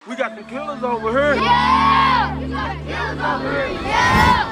We got the killers over here. Yeah! We got the killers over here. Yeah!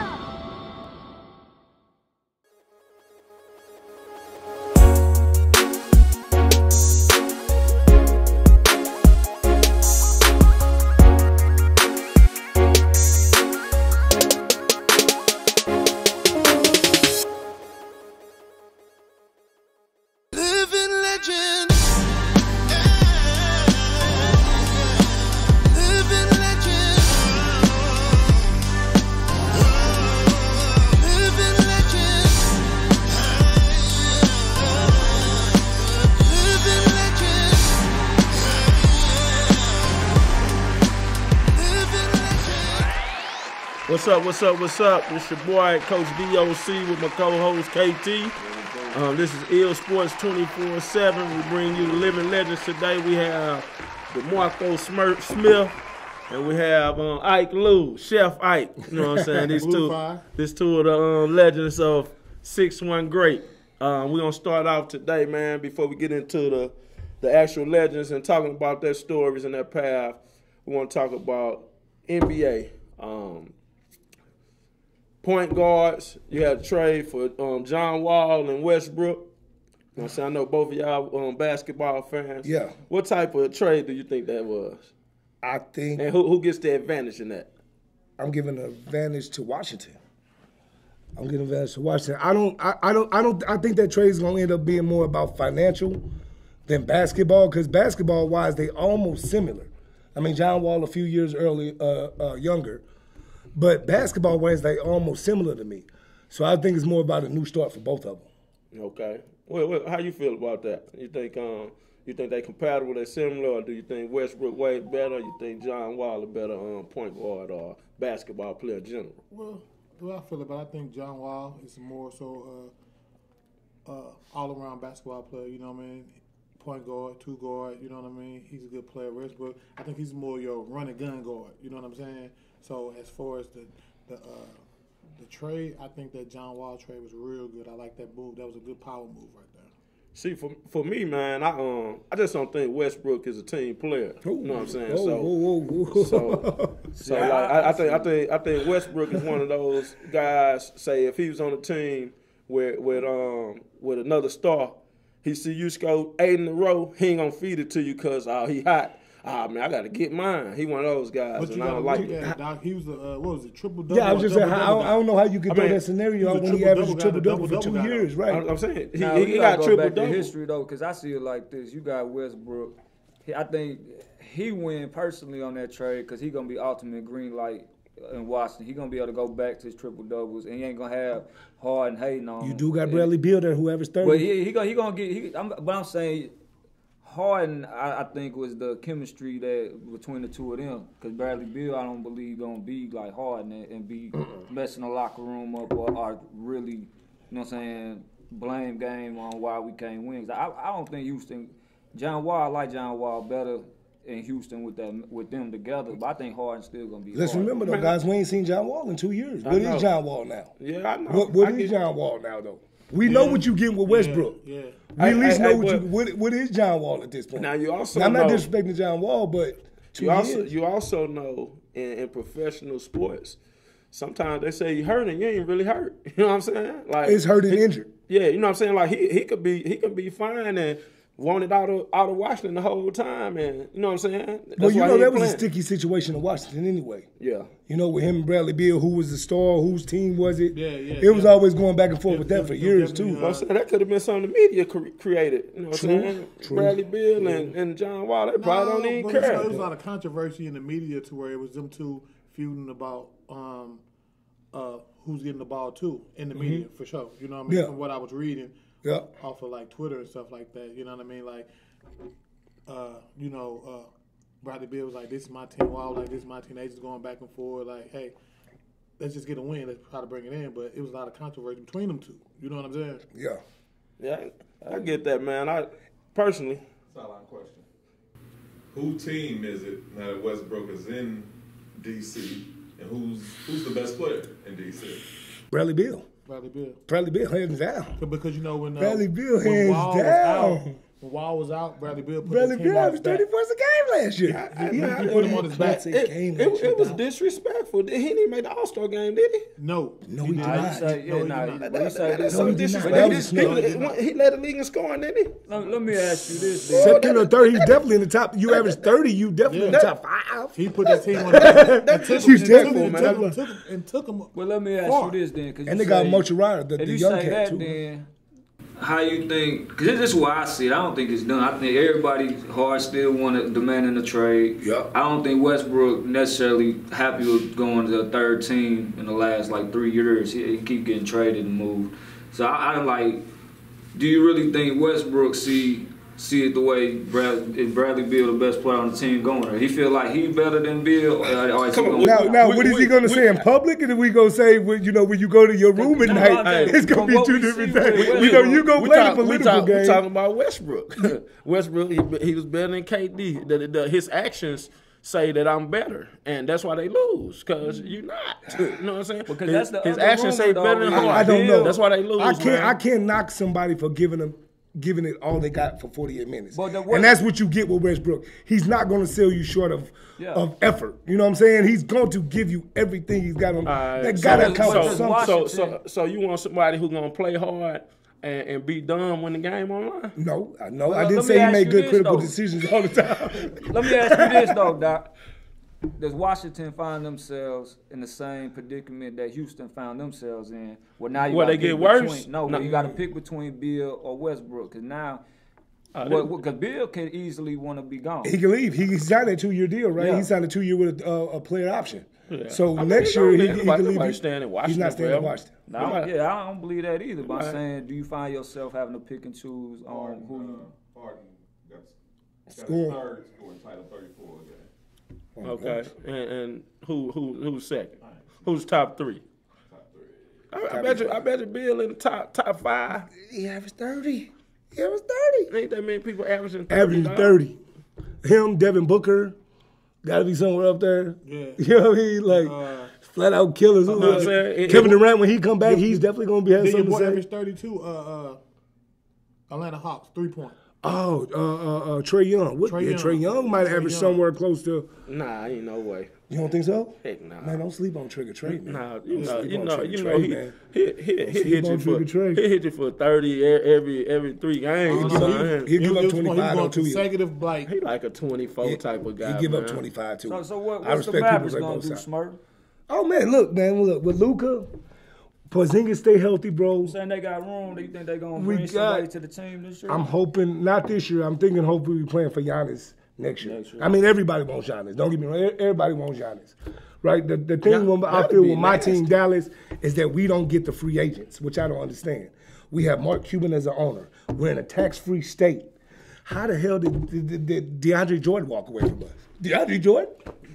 What's up? It's your boy, Coach DOC with my co-host, KT. This is Ill Sports 24/7. We bring you the living legends today. We have DeMarco Smith, and we have Ike Lou, Chef Ike. You know what I'm saying? These two of the legends of 6'1" great. We're going to start off today, man, before we get into the actual legends and talking about their stories and their path. We want to talk about NBA. Point guards, you had a trade for John Wall and Westbrook. You know what I'm saying? I know both of y'all basketball fans. Yeah. What type of trade do you think that was? I think. And who gets the advantage in that? I'm giving the advantage to Washington. I think that trade is going to end up being more about financial than basketball, because basketball-wise, they almost similar. I mean, John Wall a few years younger. But basketball-wise, they almost similar to me. So I think it's more about a new start for both of them. Okay. Well, how you feel about that? You think they compatible, they're similar, or do you think Westbrook way better, or you think John Wall a better point guard or basketball player in general? Well, the way I feel about it, I think John Wall is more so all-around basketball player, you know what I mean? Point guard, two guard, you know what I mean? He's a good player. Westbrook, I think he's more your run-and-gun guard, you know what I'm saying? So as far as the trade, I think that John Wall trade was real good. I like that move. That was a good power move right there. See, for me, man, I just don't think Westbrook is a team player. You know what I'm saying? I think Westbrook is one of those guys. Say if he was on a team with another star, he see you score 8 in a row, he ain't gonna feed it to you because he hot. Man, I got to get mine. He one of those guys, and I don't like it. He was what was it, triple-double? Yeah, I was just saying, I don't know how you could throw that scenario when he averaged a triple-double for 2 years, right? I'm saying, he got triple-double. History, though, because I see it like this. You got Westbrook. I think he win personally on that trade because he going to be ultimate green light in Washington. He going to be able to go back to his triple-doubles, and he ain't going to have Harden hating on him. You do got Bradley Beal there, who averaged 30. But he going to get – but I'm saying – Harden, I think, was the chemistry that between the two of them. Because Bradley Beal, I don't believe, going to be like Harden and be messing the locker room up or really, you know what I'm saying, blame game on why we can't win. I don't think Houston – John Wall, I like John Wall better in Houston with them together. But I think Harden's still going to be Let's remember, though, guys, we ain't seen John Wall in 2 years. What is John Wall now? Yeah, I know. What is John Wall now, though? We know what you get with Westbrook. Yeah. We at least know what is John Wall at this point. Now you also I'm not disrespecting John Wall, but you also know in professional sports, sometimes they say you hurt and you ain't really hurt. You know what I'm saying? Like it's hurt and injured. Yeah, you know what I'm saying? Like he could be fine and wanted out of Washington the whole time, and you know what I'm saying? That's that was a sticky situation in Washington anyway. Yeah. You know, with him and Bradley Beal, who was the star, whose team was it? Yeah. It was always going back and forth with that for years too. I'm saying that could have been something the media created. You know what I'm saying? True. Bradley Beal and John Wall, they probably don't even care. There was a lot of controversy in the media to where it was them two feuding about who's getting the ball too in the media for sure. You know what I mean? Yeah. From what I was reading. Yeah. Off of like Twitter and stuff like that, you know what I mean? Like, Bradley Beal was like, "This is my team." Wall like, "This is my team." They just going back and forth, like, "Hey, let's just get a win. Let's try to bring it in." But it was a lot of controversy between them two. You know what I'm saying? Yeah. Yeah, I get that, man. I personally. That's not a question. Who team is it now that Westbrook is in DC, and who's the best player in DC? Bradley Beal. Bradley Beal. Bradley Beal hands down. Because you know when Bradley Beal when hands Wall was down. out, when Wall was out, Bradley Beal put Bradley the team Beal on his averaged back. 30 points a game last year. He put him on his back. It was disrespectful. He didn't make the All-Star game, did he? No, No, he did Nah, not. you say, No, yeah, he nah, did not. when you say this, That's No, he so did not. disrespectful. That was a snake. He led the league in scoring, didn't he? let me ask you this. Then. Second or third, he's definitely in the top. You average 30, you definitely in the Yeah. top 5. he put that team on his back. That's disrespectful, And took him. Well, let me ask far. you this then. Cause And you they got say- Mochirada, the If you young say cat, that, too. then how you think? Because this is why I see it. I don't think it's done. I think everybody hard still demanding a trade. Yeah. I don't think Westbrook necessarily happy with going to a third team in the last like 3 years. He keep getting traded and moved. So I like. Do you really think Westbrook see it the way Bradley Beal the best player on the team going? Or he feel like he better than Bill? Or is he Come on. gonna- Now, what is he going to say in public? And then we going to say, when you go to your room at No, night, I'm saying, it's going from to be what two we different see with things. Westbrook, You go play the political game. We talking about Westbrook. Westbrook, he was better than KD. His actions say that I'm better, and that's why they lose. Cause you're not. You know what I'm saying? Because that's the his other actions say rumor, better than though. Harden. I don't know. That's why they lose. I can't knock somebody for giving it all they got for 48 minutes. But And that's what you get with Westbrook. He's not going to sell you short of effort. You know what I'm saying? He's going to give you everything he's got on. That guy that counts for something. So you want somebody who's gonna play hard and be dumb when the game online? No, I let didn't me say he ask made you good this, critical though. decisions all the time. Let me ask you this though, Doc. Does Washington find themselves in the same predicament that Houston found themselves in? Well, now you Where gotta they get pick worse? between- No, No. you got to pick between Bill or Westbrook. Because now, because Bill can easily want to be gone. He can leave. He signed a 2-year deal, right? Yeah. He signed a 2-year with a player option. Yeah. So I mean, next no, year man, he can nobody leave. staying in He's Washington not staying in forever. Washington. No, I don't believe that either. But I'm saying, do you find yourself having to pick and choose on who you? Harden got his Score. third scoring title, 34 again. Okay, and who's second? Who's top three? Top three. I bet you Bill in the top 5. He averaged 30. He averaged 30. Ain't that many people averaging 30? Averaging dog? 30. Him, Devin Booker, got to be somewhere up there. Yeah. You know what I mean? Like, flat out killers. know what I'm saying? Kevin Durant, when he come back, he's definitely going to be having Then your something boy to say. averaged 32. Atlanta Hawks 3-point. Oh, Trae Young. Trae Young might Trae average Young. somewhere close to. Nah, ain't no way. You don't think so? Heck nah. Man, don't sleep on Trigger Trae, man. Nah, Don't sleep on Trigger Trae, man. he sleep hit on you for Trigger Trae. he hit you for 30 every 3 games. He'll son. give up He was 25 going on 2 years. consecutive, like, He like a 24 type of guy. He give up man. 25 too. So I what's the respect Mavericks people gonna like do, both sides. Smurf? Oh man, look with Luka, Porzingis stay healthy, bro. Saying they got room. Do you think they gonna We bring got- somebody to the team this year? I'm hoping not this year. I'm thinking hopefully we playing for Giannis next year. Next year. I mean, everybody wants Giannis. Don't get me wrong. Everybody wants Giannis, right? The thing I that'd feel be with my nasty. team, Dallas, is that we don't get the free agents, which I don't understand. We have Mark Cuban as an owner. We're in a tax-free state. How the hell did DeAndre Jordan walk away from us? DeAndre Jordan?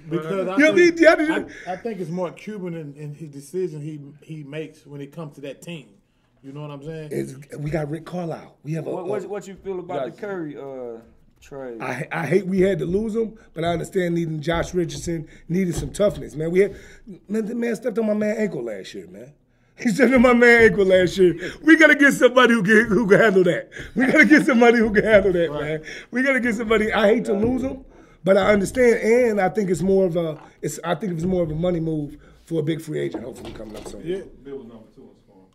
because I, You know what I mean? think, DeAndre, I think it's more Cuban in his decision he makes when it comes to that team. You know what I'm saying? we got Rick Carlisle. We have what you feel about the Curry trade? I hate we had to lose him, but I understand needing Josh Richardson, needed some toughness, man. The man stepped on my man ankle last year, man. He stepped on my man ankle last year. We gotta get somebody who can handle that. We gotta get somebody who can handle that, man. We gotta get somebody. I hate to lose him, but I understand, and I think it's more of a money move for a big free agent, hopefully coming up soon. Yeah. Bill was number 2 in scoring.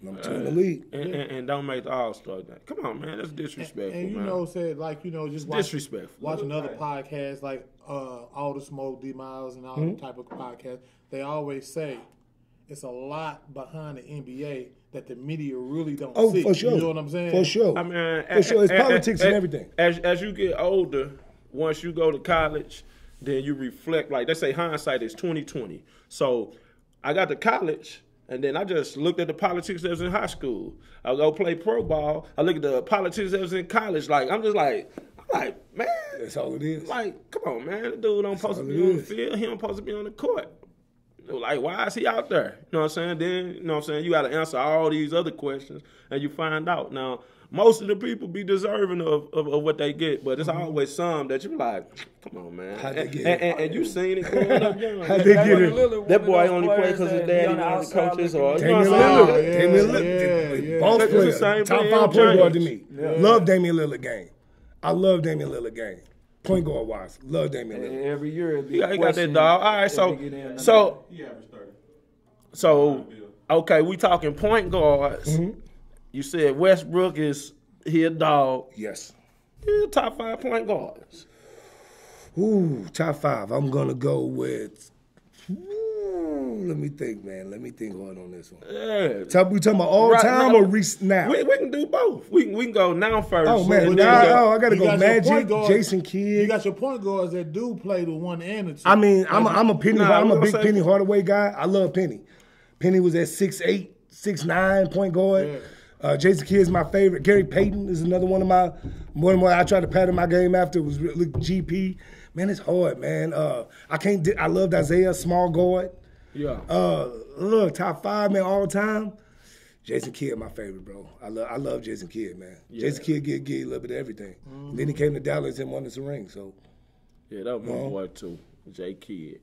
Number 2 in the league. And don't make the All-Star game. Come on, man. That's disrespectful, And you man. know, said like just disrespectful. watching other podcasts like All the Smoke, D Miles, and all Mm-hmm. type of podcasts. They always say it's a lot behind the NBA that the media really don't Oh, see. for sure. You know what I'm saying? For sure. I mean, For sure. It's politics and everything. As you get older, once you go to college, then you reflect. Like they say, hindsight is 20/20. So I got to college, and then I just looked at the politics that was in high school. I go play pro ball. I look at the politics that was in college. Like I'm like, man, That's all it is. like, come on, man. The dude don't supposed to all be it on the is. field. He don't supposed to be on the court. Like, why is he out there? You know what I'm saying? Then, you know what I'm saying? You got to answer all these other questions, and you find out. Now, most of the people be deserving of what they get, but it's always some that you be like, come on, man. How'd they get And you seen it growing up young. How'd they get it? That boy only play because his daddy one of the coaches, or you know Damian what I'm Lillard. saying? Damian Lillard. yeah. Boss That's the player. same Top thing 5 on point guard to James. me. Love Damian Lillard game. I love Damian Lillard game. Point guard wise, love Damian Lillard. Every year it'd be You got that dog. All right, so He averaged 30. so okay, we talking point guards. Mm-hmm. You said Westbrook is he a dog. Yes. He's top 5 point guards. Ooh, top 5. I'm gonna go with. Let me think, man. Let me think hard on this one. Yeah. We talking about all Right time now. or now? We can do both. We can go now first. Oh man, and now, then go- I gotta You go got your Magic, point guard. Jason You Kidd. got your point guards that do play the 1 and the 2. I mean, I'm a Penny. Nah, I'm we a big gonna say- Penny Hardaway guy. I love Penny. Penny was at 6'8", 6'9" point guard. Jason Kidd is my favorite. Gary Payton is another one of my. I tried to pattern my game after was really GP. Man, it's hard, man. I can't. I loved Isaiah, small guard. Yeah. Look, top 5 man all time. Jason Kidd, my favorite, bro. I love Jason Kidd, man. Jason Kidd get a little bit of everything. Then he came to Dallas and won us a ring. So Yeah, that was my boy too, J Kidd.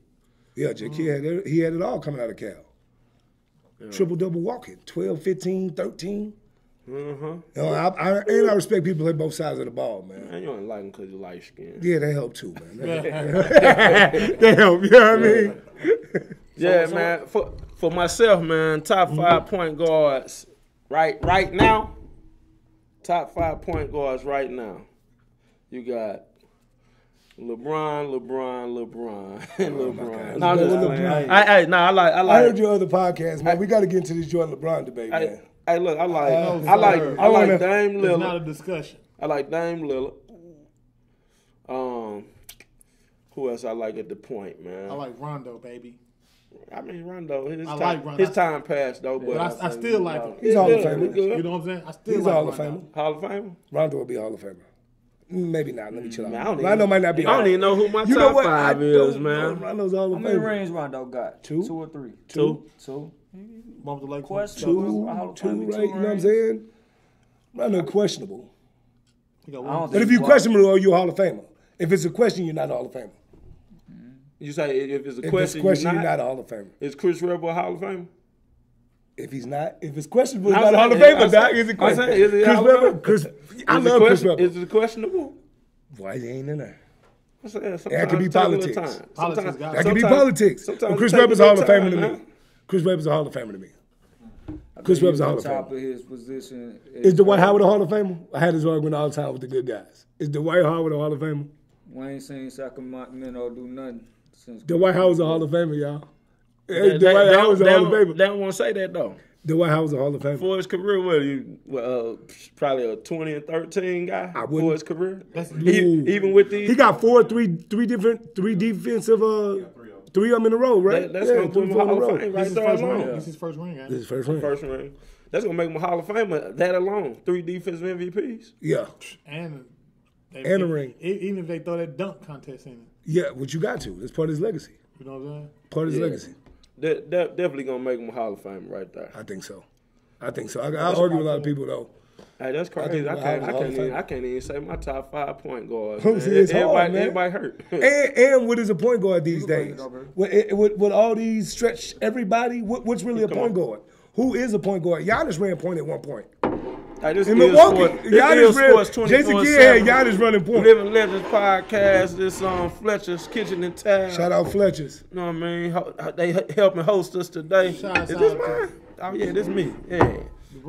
yeah, J Kidd had it all coming out of Cal. Triple double walking, 12, 15, 13. Uh-huh. You know, I respect people who play both sides of the ball, man. Man, you don't like him because you light skinned. Yeah, they help too, man. They help. You know what I mean? Yeah, man. For myself, man, top 5 point guards right now. Top 5 point guards right now. You got LeBron, and LeBron. No, I'm just playing. I like. I heard your other podcast, man. We got to get into this Jordan LeBron debate, man. Hey, look, I like wanna- Dame It's not a Lillard. discussion. I like Dame Lillard. Who else I like at the point, man? I like Rondo, baby. I mean, Rondo. I like Rondo. His time passed though, but But I still like him. He's a Hall of good, Famer. good. You know what I'm saying? I still He's like a Hall of Rondo. Famer. Hall of Famer. Rondo will be a Hall of Famer. Maybe not. Let me chill out. Man, I don't Rondo even- might not be. I don't even know who my You know top what? 5 I is, don't man. know. Rondo's a Hall How of many Famer. rings Rondo got? Two. 2 or 3? Two. 2. Bump the Lakers. Question. Two, Hall of two, Fame, right? You know what I'm saying? Rondo questionable. He got I don't one. But if you questionable, are you a Hall of Famer? If it's a question, you're not a Hall of Famer. You say if it's a If question, it's a question, you're you're not a Hall of Famer. Is Chris Webber a Hall of Famer? If he's not, if it's questionable, he's I'm not a Hall of saying- Famer. I'm Doc. saying- Is it I'm questionable? saying, is he a Chris Hall of Webber? Famer? Chris, I Is it love Chris Webber. Is it questionable? Why he ain't in there? I'm saying, That could be sometimes take a little politics. time. Politics Sometimes- got it. That could be sometimes- politics. sometimes But Chris it take Webber's a a Hall of little Famer to time, me. huh? Chris Webber's a Hall of Famer to me. I Chris think Webber's he's a on Hall of top Famer. of his position. Is Dwight Howard a Hall of Famer? I had this argument all the time with the good guys. Is Dwight Howard a Hall of Famer? We ain't seen Sacramento do nothing since. Dwight Howard's a Hall of Famer, y'all. They Dwight Howard's a Hall of Famer. don't want to say that though. Dwight Howard's a Hall of Famer. For his career, what he probably a 20 and 13 guy I for wouldn't- his career. Ooh. Even with these, He got three defensive, three of them in a row, right? that's gonna put him in four Hall of Fame right This is there first ring. alone. This is his first ring. Ain't This it? is first ring. First ring. That's gonna make him a Hall of Famer. That alone, 3 defensive MVPs. Yeah, And And a ring. Even if they throw that dunk contest in it, yeah. What you got to? That's part of his legacy. you know what I'm saying? Part of his Yeah. legacy. That definitely gonna make him a Hall of Famer right there. I think so. I argue with a lot of people though. Hey, that's think crazy. I Hall can't of Fame. even say my top 5 point guards. See, man. it's hard, man. Everybody hurt. And what is a point guard these bring days? it over. With all these stretch everybody, what's really a point guard? Who is a point guard? Giannis ran point at one point. Hey, this In is Milwaukee, Sports- this Giannis is ran. Sports Jason Kidd 24/7. had Giannis running point. Living Legends podcast. This Fletcher's Kitchen and Tab. Shout out Fletcher's. You know what I mean? They helping host us today. Shout Is out this to- mine? Oh yeah, this me. Yeah.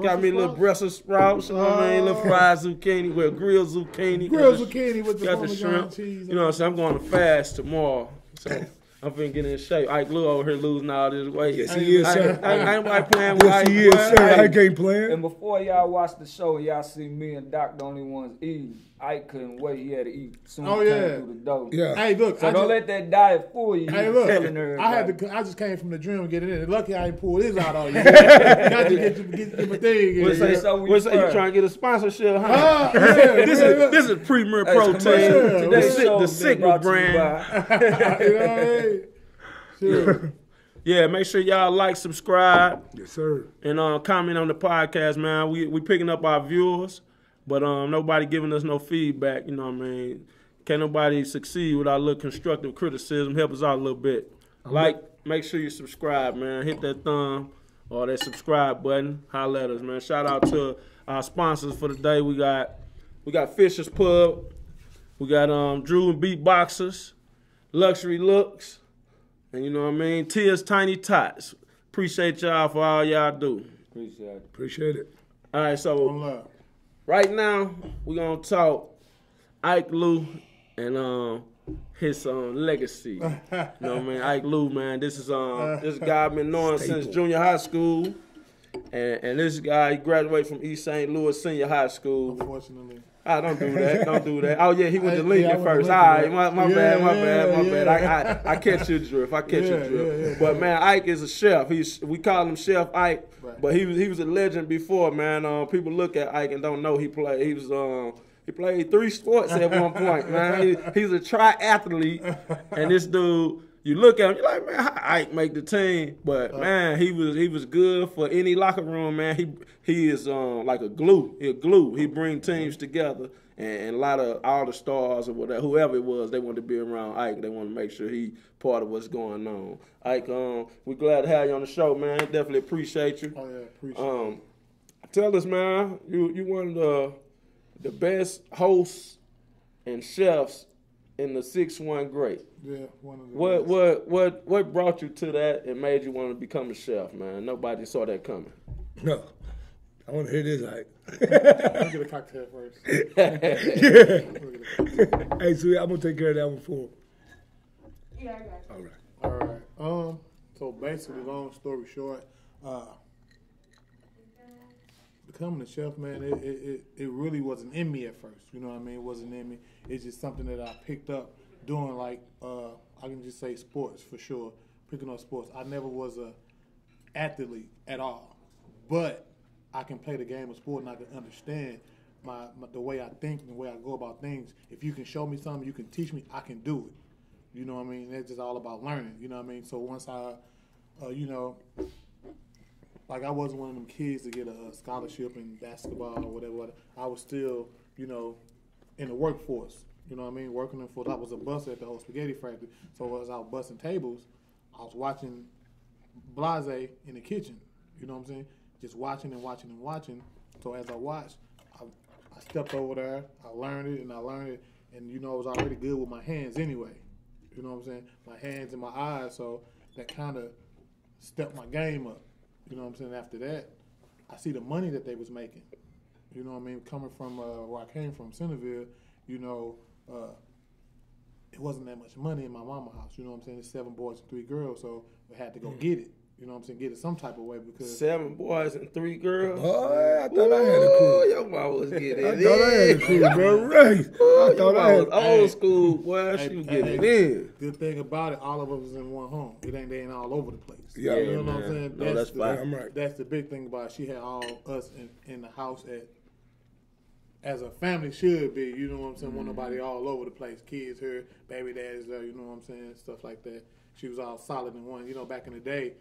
Got me a little Brussels Brussels sprouts. You know what I mean? Little fried zucchini, well grilled zucchini. Grilled got the- zucchini with the got the Parmesan shrimp. cheese. You know what I'm saying? I'm going to fast tomorrow. So I'm finna get in shape. Ike Lou over here losing all this weight. Yes, he is, sir. I ain't like playing with Yes, Ike. he is, boy. sir. Hey, I can't play. And before y'all watch the show, y'all see me and Doc the only ones eating. Ike couldn't wait. He had to eat soon as Oh, he yeah. came through the door. Yeah. Hey, look. So I don't just- let that diet fool you. Hey, You look. telling everybody. I just came from the gym and get it in. Lucky I ain't pulled his out all year. Got to get my thing in. What's that? So we What's that? You fried. trying to get a sponsorship, huh? Ah, yeah, This is Premier Hey, Protein. commercial. Yeah. Today's The show the is Sigma brought to you brand. by- you know what I mean? Sure. Yeah, make sure y'all like, subscribe, Yes, sir. and comment on the podcast, man. We picking up our viewers, but nobody giving us no feedback. You know what I mean? Can't nobody succeed without a little constructive criticism. Help us out a little bit. Make sure you subscribe, man. Hit that thumb or that subscribe button. Holla at us, man. Shout out to our sponsors for the day. We got Fisher's Pub We got Drew and Beatboxers, Luxury Looks, and you know what I mean? Tears Tiny Tots. Appreciate y'all for all y'all do. Appreciate it. All right, One so love. right now we're gonna talk Ike Lou and his legacy. You know what I mean? Ike Lou, man. This guy I've been knowing since junior high school. And this guy, he graduated from East St. Louis Senior High School. Unfortunately. Don't do that. Don't do that. Oh, yeah, he went to Lincoln I went to first. Lincoln, All right, right? my Yeah, bad. I catch your drift. Yeah. But, man, Ike is a chef. We call him Chef Ike, Right. but he was a legend before, man. People look at Ike and don't know he played. He played 3 sports at one point, man. He's a triathlete, and this dude, you look at him, you're like, man, how Ike make the team? But man, he was good for any locker room, man. He is like a glue. He a glue. He bring teams together, and a lot of all the stars or whatever, whoever it was, they wanted to be around Ike. They want to make sure he part of what's going on. Ike, we're glad to have you on the show, man. Definitely appreciate you. Oh, yeah, appreciate it. Tell us, man, you one of the best hosts and chefs in the 6-1 great. Yeah, one of the best. What brought you to that and made you want to become a chef, man? Nobody saw that coming. No. I want to hear this, like. Let me get a cocktail first. Hey, sweet, I'm going to take care of that one for him. Yeah, I got you. All right. All right. So basically, long story short, becoming a chef, man, it really wasn't in me at first. You know what I mean? It wasn't in me. It's just something that I picked up doing, like, I can just say sports for sure. Picking up sports. I never was a athlete at all. But I can play the game of sport and I can understand the way I think and the way I go about things. If you can show me something, you can teach me, I can do it. You know what I mean? It's just all about learning. You know what I mean? So once I, like I wasn't one of them kids to get a scholarship in basketball or whatever. I was still, in the workforce. You know what I mean? Working in I was a busser at the old spaghetti factory. So as I was busting tables, I was watching Blase in the kitchen. You know what I'm saying? Just watching and watching and watching. So as I watched, I stepped over there. I learned it. And, I was already good with my hands anyway. You know what I'm saying? My hands and my eyes. So that kind of stepped my game up. You know what I'm saying? After that, I see the money that they was making. You know what I mean? Coming from where I came from, Centerville, it wasn't that much money in my mama's house. You know what I'm saying? It's 7 boys and 3 girls, so we had to go get it. You know what I'm saying? Get it some type of way because 7 boys and 3 girls. Boy, I thought I had a crew. Your mama was getting I it thought I had a crew, bro. Right. I thought I had old school, boy. She was getting it in. Good thing about it, all of us was in one home. They ain't all over the place. Yeah, you know man. what I'm saying? No, that's fine. I'm right. That's the big thing about it. She had all us in the house as a family should be. You know what I'm saying? Wasn't nobody all over the place. Kids here, baby daddies there. You know what I'm saying? Stuff like that. She was all solid in one. Back in the day,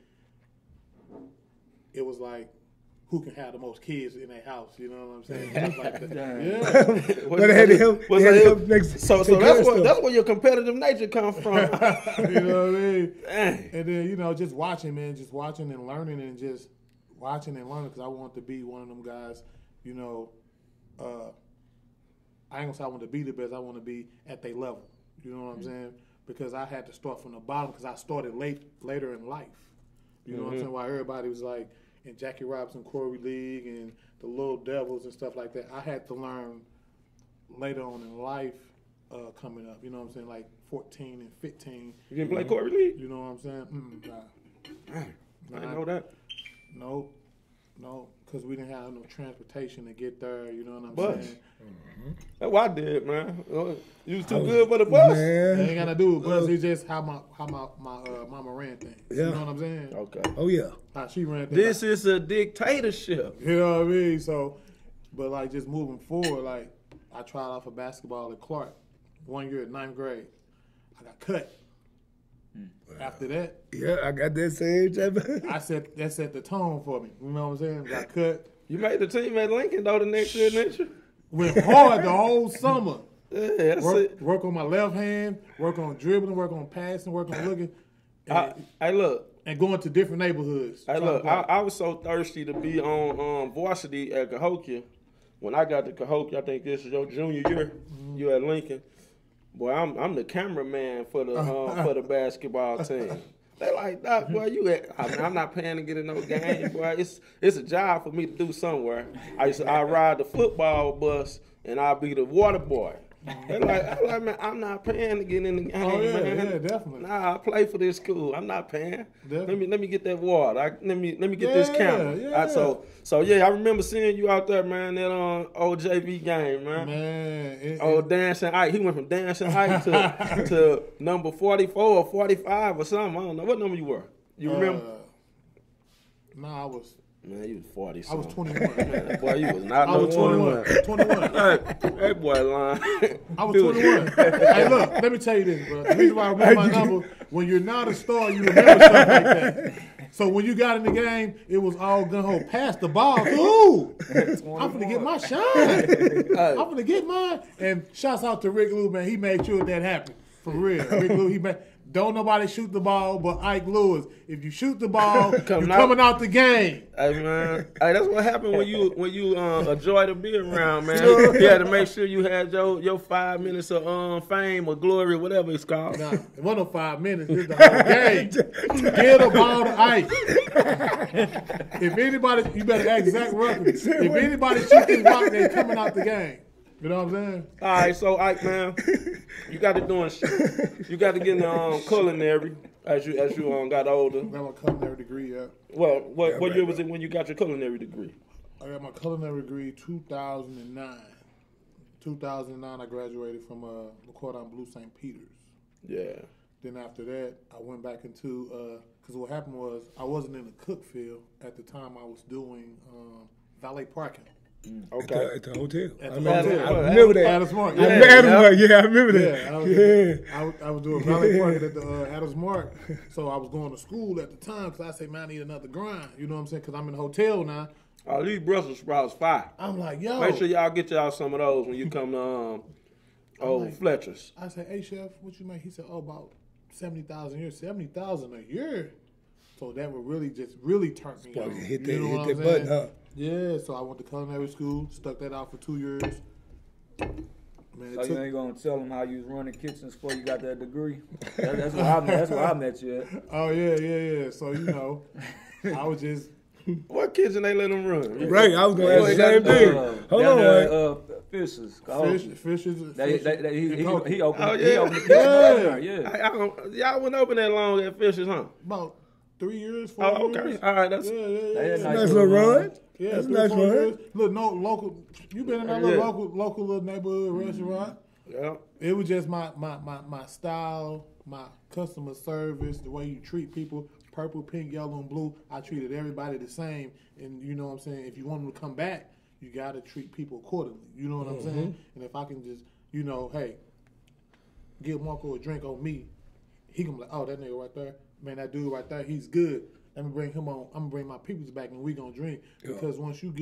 it was like, who can have the most kids in their house? You know what I'm saying? Stuff like that. Yeah. But they had to help next. So that's where your competitive nature comes from. You know what I mean? Dang. And then, just watching, man, just watching and learning and just watching and learning because I want to be one of them guys, I ain't gonna say I want to be the best. I want to be at their level. You know what I'm saying? Because I had to start from the bottom because I started later in life. You know what I'm saying? While everybody was like in Jackie Robinson, Corey League, and the Little Devils and stuff like that, I had to learn later on in life coming up. You know what I'm saying? Like 14 and 15. You didn't play Corey League? You know what I'm saying? Nah. I didn't know that. No, because we didn't have no transportation to get there. You know what I'm saying? That's what I did, man. You was too good for the bus. It Man. ain't got to do with bus. It's just how my mama ran things. Yeah. You know what I'm saying? Okay. Oh, yeah. How she ran things. This is a dictatorship. You know what I mean? So, but like just moving forward, like I tried out for basketball at Clark 1 year at 9th grade. I got cut. After that, Yeah, I got that same type of. that set the tone for me. You know what I'm saying? Got cut. You made the team at Lincoln though the next year. Went hard the whole summer. Yeah, that's it. Work on my left hand, work on dribbling, work on passing, work on looking. Hey, look. And going to different neighborhoods. Hey, look. I was so thirsty to be on varsity at Cahokia. When I got to Cahokia, I think this is your junior year. You at Lincoln. Boy, I'm the cameraman for the basketball team. They like, Doc, boy, I'm not paying to get in no game, boy. It's a job for me to do somewhere. I ride the football bus and I'll be the water boy. They like, man, I'm not paying to get in the game, man. Yeah, definitely. Nah, I play for this school. I'm not paying. Definitely. Let me get that water. Let me get this camera. Yeah. So I remember seeing you out there, man, that old JV game, man. Man, Dancing Ike. He went from Dancing Ike to number 44 or 45 or something. I don't know what number you were. You remember? Nah, I was. Man, you was 40 I was something. 21. Man, boy, you was not I was 21. 21. Hey, boy, lying. I was 21. Hey, look, let me tell you this, bro. The reason why I remember my number, when you're not a star, you remember stuff like that. So when you got in the game, it was all gun-ho. Pass the ball. Ooh, I'm finna get my shot. I'm finna get mine. And shouts out to Rick Lou, man. He made sure that happened. For real. Rick Lou, don't nobody shoot the ball but Ike Lewis. If you shoot the ball, you're coming out the game. Hey, man. Hey, that's what happened when you a joy to be around, man. You had to make sure you had your 5 minutes of fame or glory, whatever it's called. Nah, it wasn't no 5 minutes. It's the whole game. Get the ball to Ike. If anybody, you better ask Zach Ruckers. If anybody shoots his rock, they're coming out the game. You know what I'm saying? All right, so Ike, man, you got to doing shit. You got to get in the culinary as you got older. I got my culinary degree, yeah. Well, what year was it when you got your culinary degree? I got my culinary degree 2009. 2009, I graduated from LaCourte Blue St. Peter's. Yeah. Then after that, I went back into, because what happened was I wasn't in the cook field at the time. I was doing valet parking. Okay. At the hotel. At I the remember hotel. that. I remember that. Adams Mark. I remember that. Yeah, I was doing valet parking at the Adams Mark. So I was going to school at the time because I said, man, I need another grind. You know what I'm saying? Because I'm in a hotel now. Oh, these Brussels sprouts fire. I'm like, yo. Make sure y'all get y'all some of those when you come to Fletcher's. I said, hey, chef, what you make? He said, oh, about 70,000 a year. 70,000 a year? So that would really turn me on. Hit that button, huh? Yeah, so I went to culinary school, stuck that out for 2 years. Man, So you ain't gonna tell them how you was running kitchens before you got that degree? That's where I met you at. Oh, yeah. So, you know, I was just... What kitchen they let them run? Right, I was going to ask the same thing. Hold on, man. Fisher's. Fisher's. He opened Oh, he yeah. opened the kitchen. Yeah. Y'all went open that long at Fisher's, huh? About 3 years, 4 Oh, years. okay. All right. That's That's Nice little run. Yeah, That's a 3 nice 4 run. years. Look, no local. You been in that little local little neighborhood restaurant? yeah. It was just my style, my customer service, the way you treat people. Purple, pink, yellow, and blue. I treated everybody the same, and you know what I'm saying. If you want them to come back, you got to treat people accordingly. You know what I'm saying? And if I can just, you know, hey, give Marco a drink on me, he gonna be like, oh, that nigga right there, man, that dude right there, he's good. Let me bring him on. I'm gonna bring my peoples back, and we gonna drink. Because once you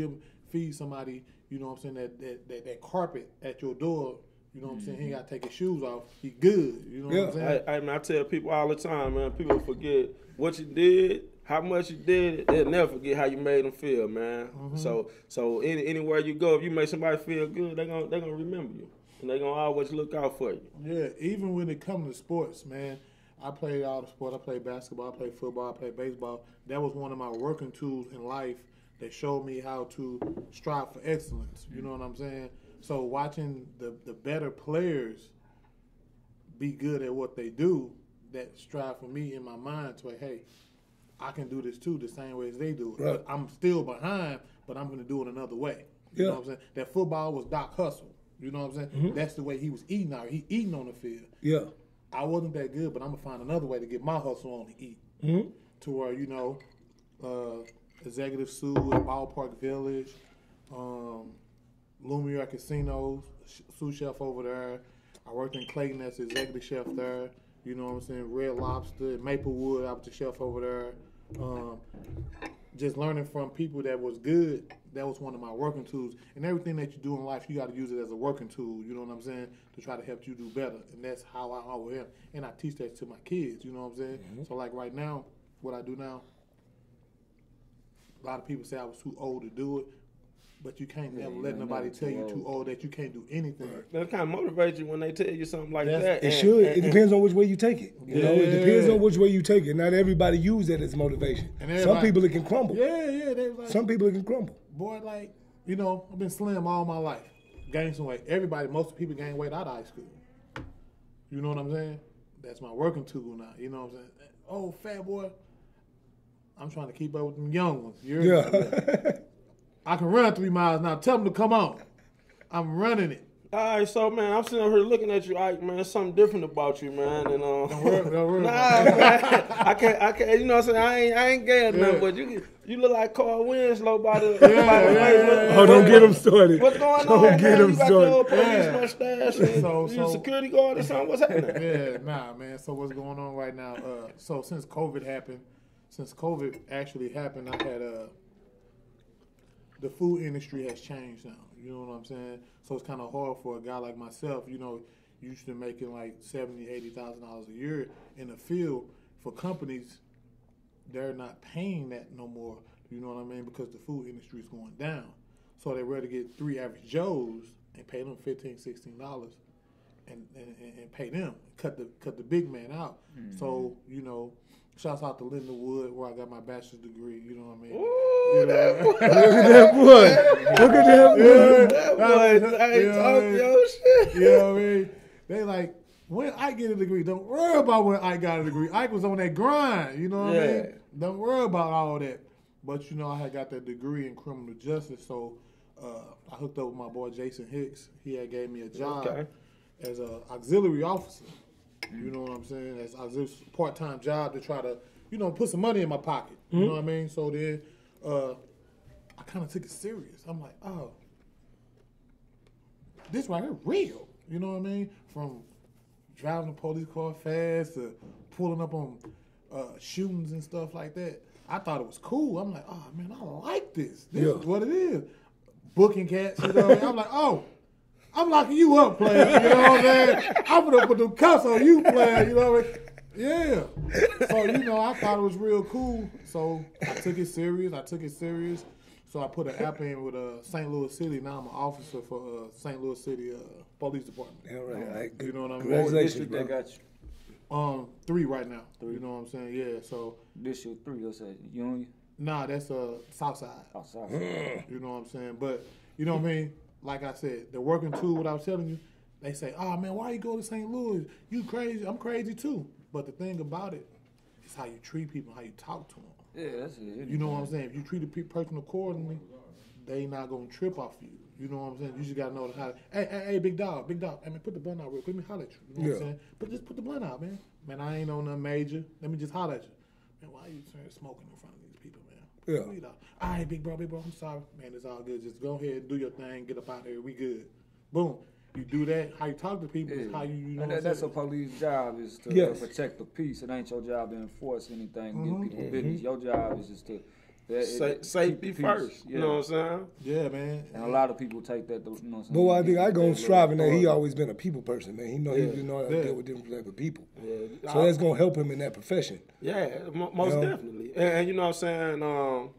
feed somebody, you know what I'm saying, that carpet at your door. You know what I'm saying? He ain't got to take his shoes off. He good. You know what I'm saying? I tell people all the time, man. People forget what you did, how much you did. They'll never forget how you made them feel, man. So anywhere you go, if you make somebody feel good, they're gonna remember you, and they're gonna always look out for you. Yeah, even when it comes to sports, man. I played all the sports. I played basketball. I played football. I played baseball. That was one of my working tools in life that showed me how to strive for excellence. You know what I'm saying? So watching the better players be good at what they do, that strive for me in my mind to, hey, I can do this too the same way as they do it. Right. But I'm still behind, but I'm going to do it another way. You know what I'm saying? That football was Doc Hustle. You know what I'm saying? That's the way he was eating out. He eating on the field. Yeah. I wasn't that good, but I'm going to find another way to get my hustle on to eat. To where, you know, Executive Sue at Ballpark Village, Lumiere Casinos, sous chef over there. I worked in Clayton as executive chef there. You know what I'm saying? Red Lobster, Maplewood, I was the chef over there. Just learning from people that was good, that was one of my working tools. And everything that you do in life, you got to use it as a working tool, you know what I'm saying, to try to help you do better. And that's how I always am. And I teach that to my kids, you know what I'm saying? So like right now, what I do now, a lot of people say I was too old to do it. but you can't never let nobody tell you too old that you can't do anything. That kind of motivates you when they tell you something like that. It should. It depends on which way you take it. You know, it depends on which way you take it. Not everybody use that as motivation. Some people it can crumble. Yeah. They like, some people it can crumble. Boy, like, you know, I've been slim all my life. Gained some weight. Most people gain weight out of high school. You know what I'm saying? That's my working tool now. You know what I'm saying? Oh, fat boy. I'm trying to keep up with them young ones. I can run 3 miles now. Tell them to come on. I'm running it. All right, so man, I'm sitting over here looking at you, Ike, man. There's something different about you, man. And Don't worry. man, I can't. You know what I'm saying? I ain't gay enough, but you look like Carl Winslow by the. Oh, don't get him started. What's going on? Don't get him You got started. your police mustache. And you security guard or something? What's happening? Yeah, man. So what's going on right now? So since COVID actually happened, I had the food industry has changed now. You know what I'm saying? So it's kind of hard for a guy like myself, you know, used to making like $70,000, $80,000 a year in the field. For companies, they're not paying that no more. You know what I mean? Because the food industry is going down. So they'd rather get 3 average Joes and pay them $15, $16 and pay them, cut the big man out. Mm-hmm. So, you know, shouts out to Lindenwood, where I got my bachelor's degree. You know what I mean? Ooh, you know? Look at that boy. Look at that boy. That boy ain't talking your shit. You know what I mean? They like, when I get a degree, don't worry about when I got a degree. Ike was on that grind. You know what I mean? Don't worry about all that. But, you know, I had got that degree in criminal justice, so I hooked up with my boy Jason Hicks. He had gave me a job as an auxiliary officer. You know what I'm saying? That's a part-time job to try to, you know, put some money in my pocket. You know what I mean? So then I kind of took it serious. I'm like, oh, this right here real. You know what I mean? From driving a police car fast to pulling up on shootings and stuff like that. I thought it was cool. I'm like, oh, man, I like this. This is what it is. Booking cats, you know what I mean? I'm like, oh, I'm locking you up, player. You know what I'm saying? I'm going to put them cuffs on you, player. You know what I mean? Yeah. So, you know, I thought it was real cool. So I took it serious. So I put an app in with St. Louis City. Now I'm an officer for St. Louis City Police Department. Yeah, right. You know what I mean? Congratulations, What district they got you? 3 right now. 3. You know what I'm saying? Yeah. So District 3, let's say. Union? Nah, that's Southside. Outside. You know what I'm saying? But you know what I mean? Like I said, the working tool, what I was telling you, they say, oh man, why you go to St. Louis? You crazy. I'm crazy too. But the thing about it is how you treat people, how you talk to them. Yeah, that's it. You know what I'm saying? If you treat a person accordingly, they not going to trip off you. You know what I'm saying? You just got to know how to, hey, big dog. Hey, man, put the blunt out real quick. Let me holler at you. You know what I'm saying? But just put the blunt out, man. Man, I ain't on nothing major. Let me just holler at you. Man, why are you smoking in front of these people, man? Yeah. All right, big bro, I'm sorry. Man, it's all good. Just go ahead and do your thing. Get up out there. We good. Boom. You do that. How you talk to people is how you know what that's a police job is to protect the peace. It ain't your job to enforce anything, get people business. Your job is just to safety first. You know what I'm saying? Yeah, man. And a lot of people take that. You know what I'm saying? But I think I go striving that he always been a people person, man. He know he know how to deal with different type of people. Yeah. So that's gonna help him in that profession. Yeah, most definitely. And you know what I'm saying?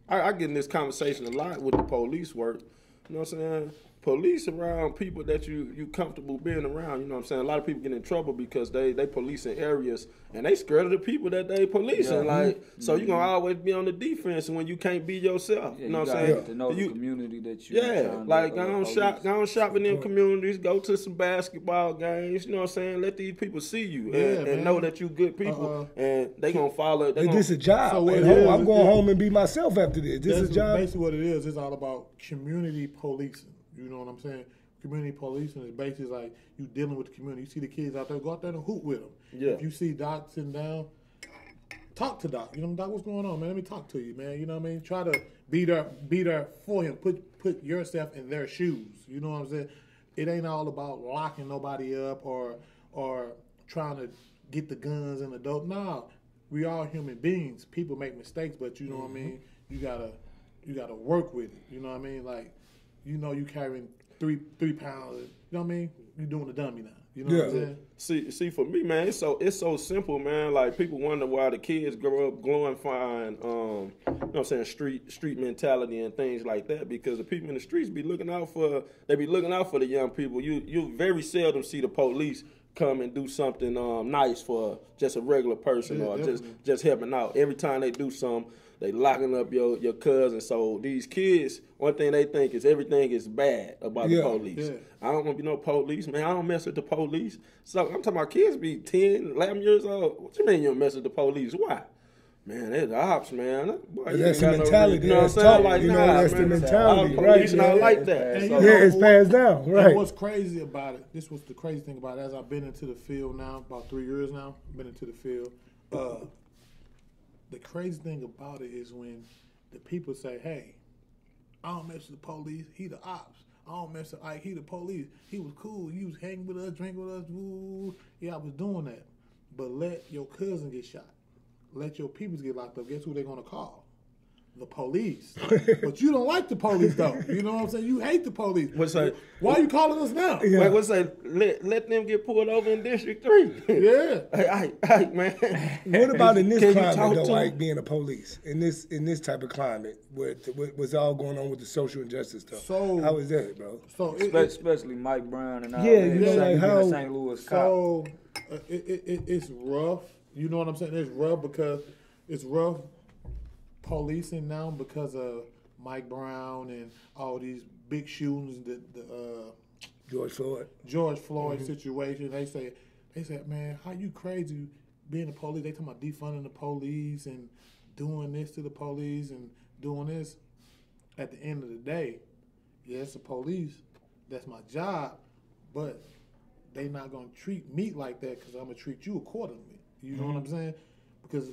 I get in this conversation a lot with the police work. You know what I'm saying? Police around people that you comfortable being around. You know what I'm saying? A lot of people get in trouble because they police in areas and they scared of the people that they policing. So you're gonna always be on the defense when you can't be yourself. Yeah, you know what I'm saying? To know the community that you go on shop in them communities, go to some basketball games, you know what I'm saying? Let these people see you and know that you good people and they gonna follow. This is a job. So I'm going home and be myself after this. This is a job. Basically what it is, it's all about community policing. You know what I'm saying? Community policing is basically like you dealing with the community. You see the kids out there, go out there and hoop with them. Yeah. If you see Doc sitting down, talk to Doc. You know, Doc, what's going on, man? Let me talk to you, man. You know what I mean? Try to be there for him. Put yourself in their shoes. You know what I'm saying? It ain't all about locking nobody up or trying to get the guns and the dope. No, we all human beings. People make mistakes, but you know what I mean? You gotta work with it. You know what I mean? Like, you know, you carrying 3 pounds. You know what I mean? You doing the dummy now. You know what I'm Yeah. saying? See, for me, man, it's so simple, man. Like people wonder why the kids grow up glorifying, you know what I'm saying, street mentality and things like that. Because the people in the streets be looking out for the young people. You very seldom see the police come and do something nice for just a regular person Yeah, or definitely. just helping out. Every time they do something, they locking up your cousin. So these kids, one thing they think is everything is bad about the Yeah, police. yeah. I don't want to be no police, man. I don't mess with the police. So I'm talking about kids be 10, 11 years old. What you mean you don't mess with the police? Why? Man, they're the ops, man. Boy, you That's ain't the got mentality. No, you know what I'm That's saying? taught. Like, You know, nah, that's the man. mentality, All right, police not yeah. like that. And So, you Yeah, know, it's passed down, And right? what's crazy about it, this was the crazy thing about it, as I've been into the field now, about 3 years now, been into the field. The crazy thing about it is when the people say, hey, I don't mess with the police, he the ops. I don't mess with Ike, he the police. He was cool, he was hanging with us, drinking with us, woo. Yeah, I was doing that. But let your cousin get shot. Let your peoples get locked up. Guess who they're going to call? The police. But you don't like the police, though. You know what I'm saying? You hate the police. What's that? Why are you calling us now? Yeah. Wait, what's that? Let them get pulled over in District 3. Yeah. Hey, man. What about in this Can you climate talk though, to like them? being a police in this type of climate, where what's all going on with the social injustice stuff? So- how is that, bro? So Especially Mike Brown and all Yeah, that. you know, like how- St. Louis cop. So it's rough. You know what I'm saying? It's rough because it's rough policing now because of Mike Brown and all these big shootings, the George Floyd. George Floyd situation. They said, man, how you crazy being the police? They talking about defunding the police and doing this to the police and doing this. At the end of the day, yes, the police, that's my job, but they not gonna treat me like that because I'm gonna treat you accordingly. You know what I'm saying? Because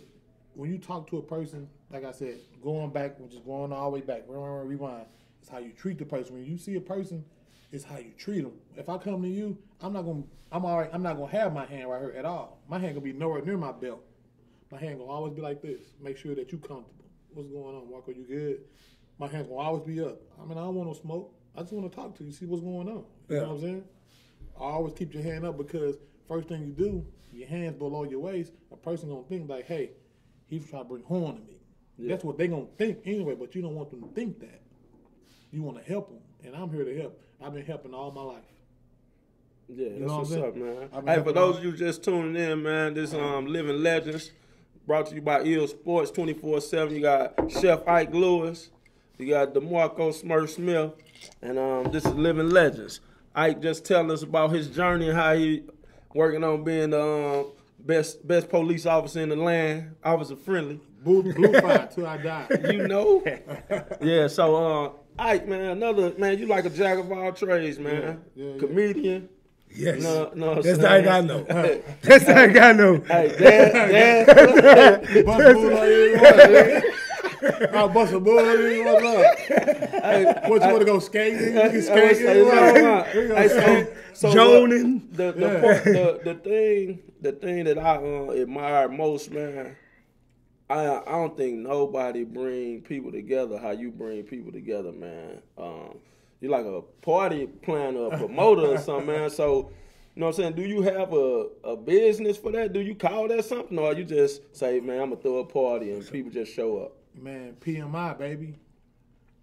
when you talk to a person, like I said, going back, just going all the way back, rewind, it's how you treat the person. When you see a person, it's how you treat them. If I come to you, I'm not gonna have my hand right here at all. My hand gonna be nowhere near my belt. My hand gonna always be like this. Make sure that you comfortable. What's going on, Marco? You good? My hand's gonna always be up. I mean, I don't want no smoke. I just want to talk to you, see what's going on. You Yeah. know what I'm saying? I always keep your hand up because first thing you do, your hands below your waist, a person gonna think like, hey, he's trying to bring harm to me. That's what they gonna think anyway, but you don't want them to think that. You want to help them, and I'm here to help. I've been helping all my life. Yeah, that's know what what's I'm up, saying? man. I've been Hey, for helping those out. of you just tuning in, man, this Living Legends brought to you by EO Sports 24/7. You got Chef Ike Lewis, you got DeMarco Smurf Smith, and this is Living Legends. Ike just telling us about his journey and how he working on being the best police officer in the land, officer friendly. Blue fire till I die. You know? Yeah, so Ike, man, you like a jack of all trades, man. Yeah. Comedian. Yes, No, that's saying? the Ike I know. That's the Ike I know. Hey, Dan. Bust a bull on you, what? I'll bust a bull on you, what's up? What, you want to go skating? You can skate. So Joning. the thing that I admire most, man, I don't think nobody bring people together how you bring people together, man. You're like a party planner, a promoter or something, man. So, you know what I'm saying? Do you have a business for that? Do you call that something? Or you just say, man, I'm going to throw a party and people just show up? Man, PMI, baby.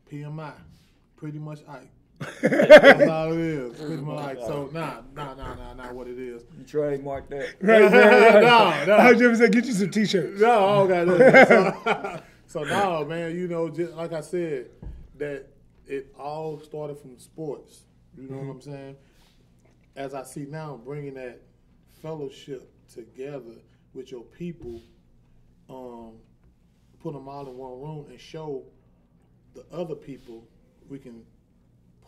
PMI. Pretty much Ike. That's all it is. Pretty much Ike. So, nah, what it is. You trademark that. Right. No. I was just saying, get you some t-shirts. No, I don't got that. So no, man, you know, just like I said, that it all started from sports. You know what I'm saying? As I see now, bringing that fellowship together with your people, put them all in one room and show the other people we can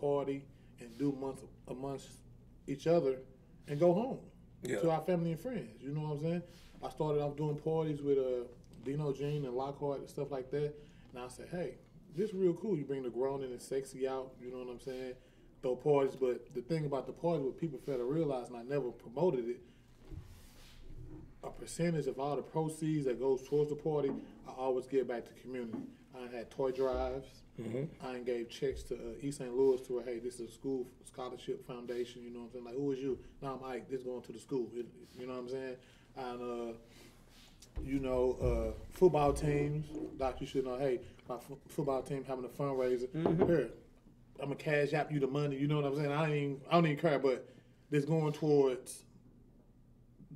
party and do amongst each other and go home to our family and friends. You know what I'm saying? I started off doing parties with Dino Jean and Lockhart and stuff like that. And I said, hey, this is real cool. You bring the grown and the sexy out. You know what I'm saying? Throw parties. But the thing about the party, what people fail to realize, and I never promoted it, a percentage of all the proceeds that goes towards the party, I always give back to the community. I had toy drives. I ain't gave checks to East St. Louis to where, hey, this is a school scholarship foundation. You know what I'm saying? Like, who is you? No, I'm Ike. This going to the school. You know what I'm saying? And football teams. Doc, you should know. Hey, my football team having a fundraiser. Here, I'm gonna cash out you the money. You know what I'm saying? I don't even care, but this going towards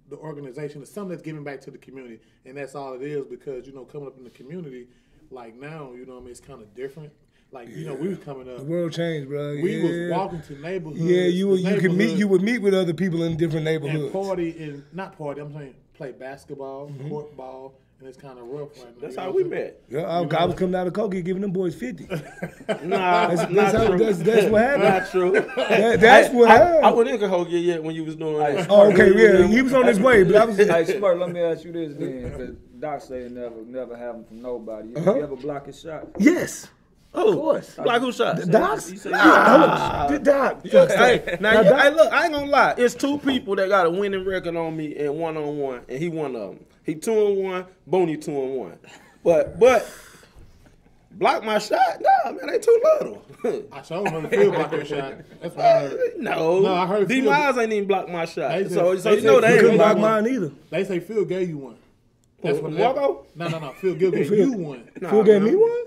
the organization is something that's giving back to the community, and that's all it is. Because coming up in the community, like now, it's kind of different. Like we was coming up, the world changed, bro. We was walking to neighborhoods. Yeah, you would meet with other people in different neighborhoods. And I'm saying play basketball, court ball, and it's kind of rough right now. That's how we met. Yeah, I was coming out of Kogi giving them boys 50. Nah, That's true. what happened. Not true. That's what happened. I wasn't in Cahokia yet when you was doing that. Oh, okay, yeah, he was on his way, but I was. Hey, Smart, let me ask you this then, because Doc said never have him from nobody. You ever block his shot? Yes. Oh, of course. Like who shot? Doc? He said, Doc. Hey, look, I ain't gonna lie. It's two people that got a winning record on me and 1-on-1, and he one of them. He 2-1, Booney 2-1. But block my shot? Nah, man, they too little. I sure heard Phil block your shot. That's what I heard. No, I heard D Phil. Miles ain't even blocked my shot. They So said you know they couldn't ain't block blocked mine either. They say Phil gave you one. That's what Walko? No. Phil Gill gave you one. Phil gave me one?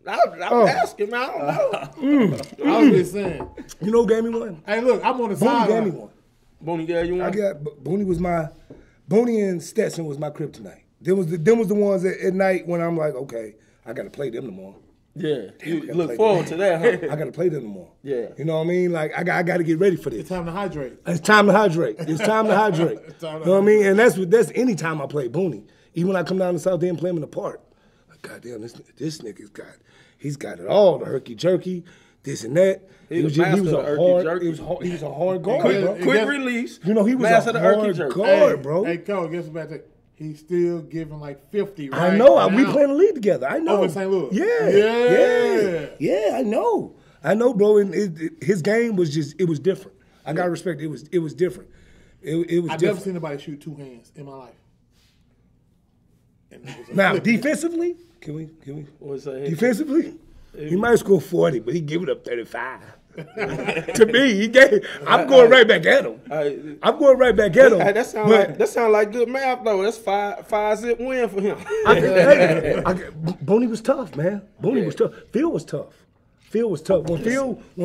I was asking, man. I don't know. I was just saying. You know who gave me one? Hey, look, I'm on the Booney side. gave me one. Booney gave you one? Booney and Stetson was my kryptonite. Them was the ones that at night when I'm like, okay, I got to play them tomorrow. Yeah, you gotta look play forward to that, huh? I got to play them tomorrow. Yeah. You know what I mean? Like, I got to get ready for this. It's time to hydrate. It's time to hydrate. You know what I mean? And that's any time I play Booney. Even when I come down to South End and play him in the park. Like, goddamn, this nigga's got it all. The herky jerky, this and that. He was a hard guard, bro. Quick release. He was master a of the herky hard jerky. guard, bro. Hey, Cole, guess what about that? He's still giving like 50 right I know. now. We playing the league together. I know. Oh, in St. Louis? Yeah, I know, bro. And his game was it was different. I got to respect it. It was different. It was I've never different. seen anybody shoot two hands in my life. Now, defensively, can we? What's that? Defensively, he might score 40, but he give it up 35. To me, I'm going right back at him. I'm going right back at him. That sound like good math though. That's five zip win for him. Booney was tough, man. Booney was tough. Phil was tough. When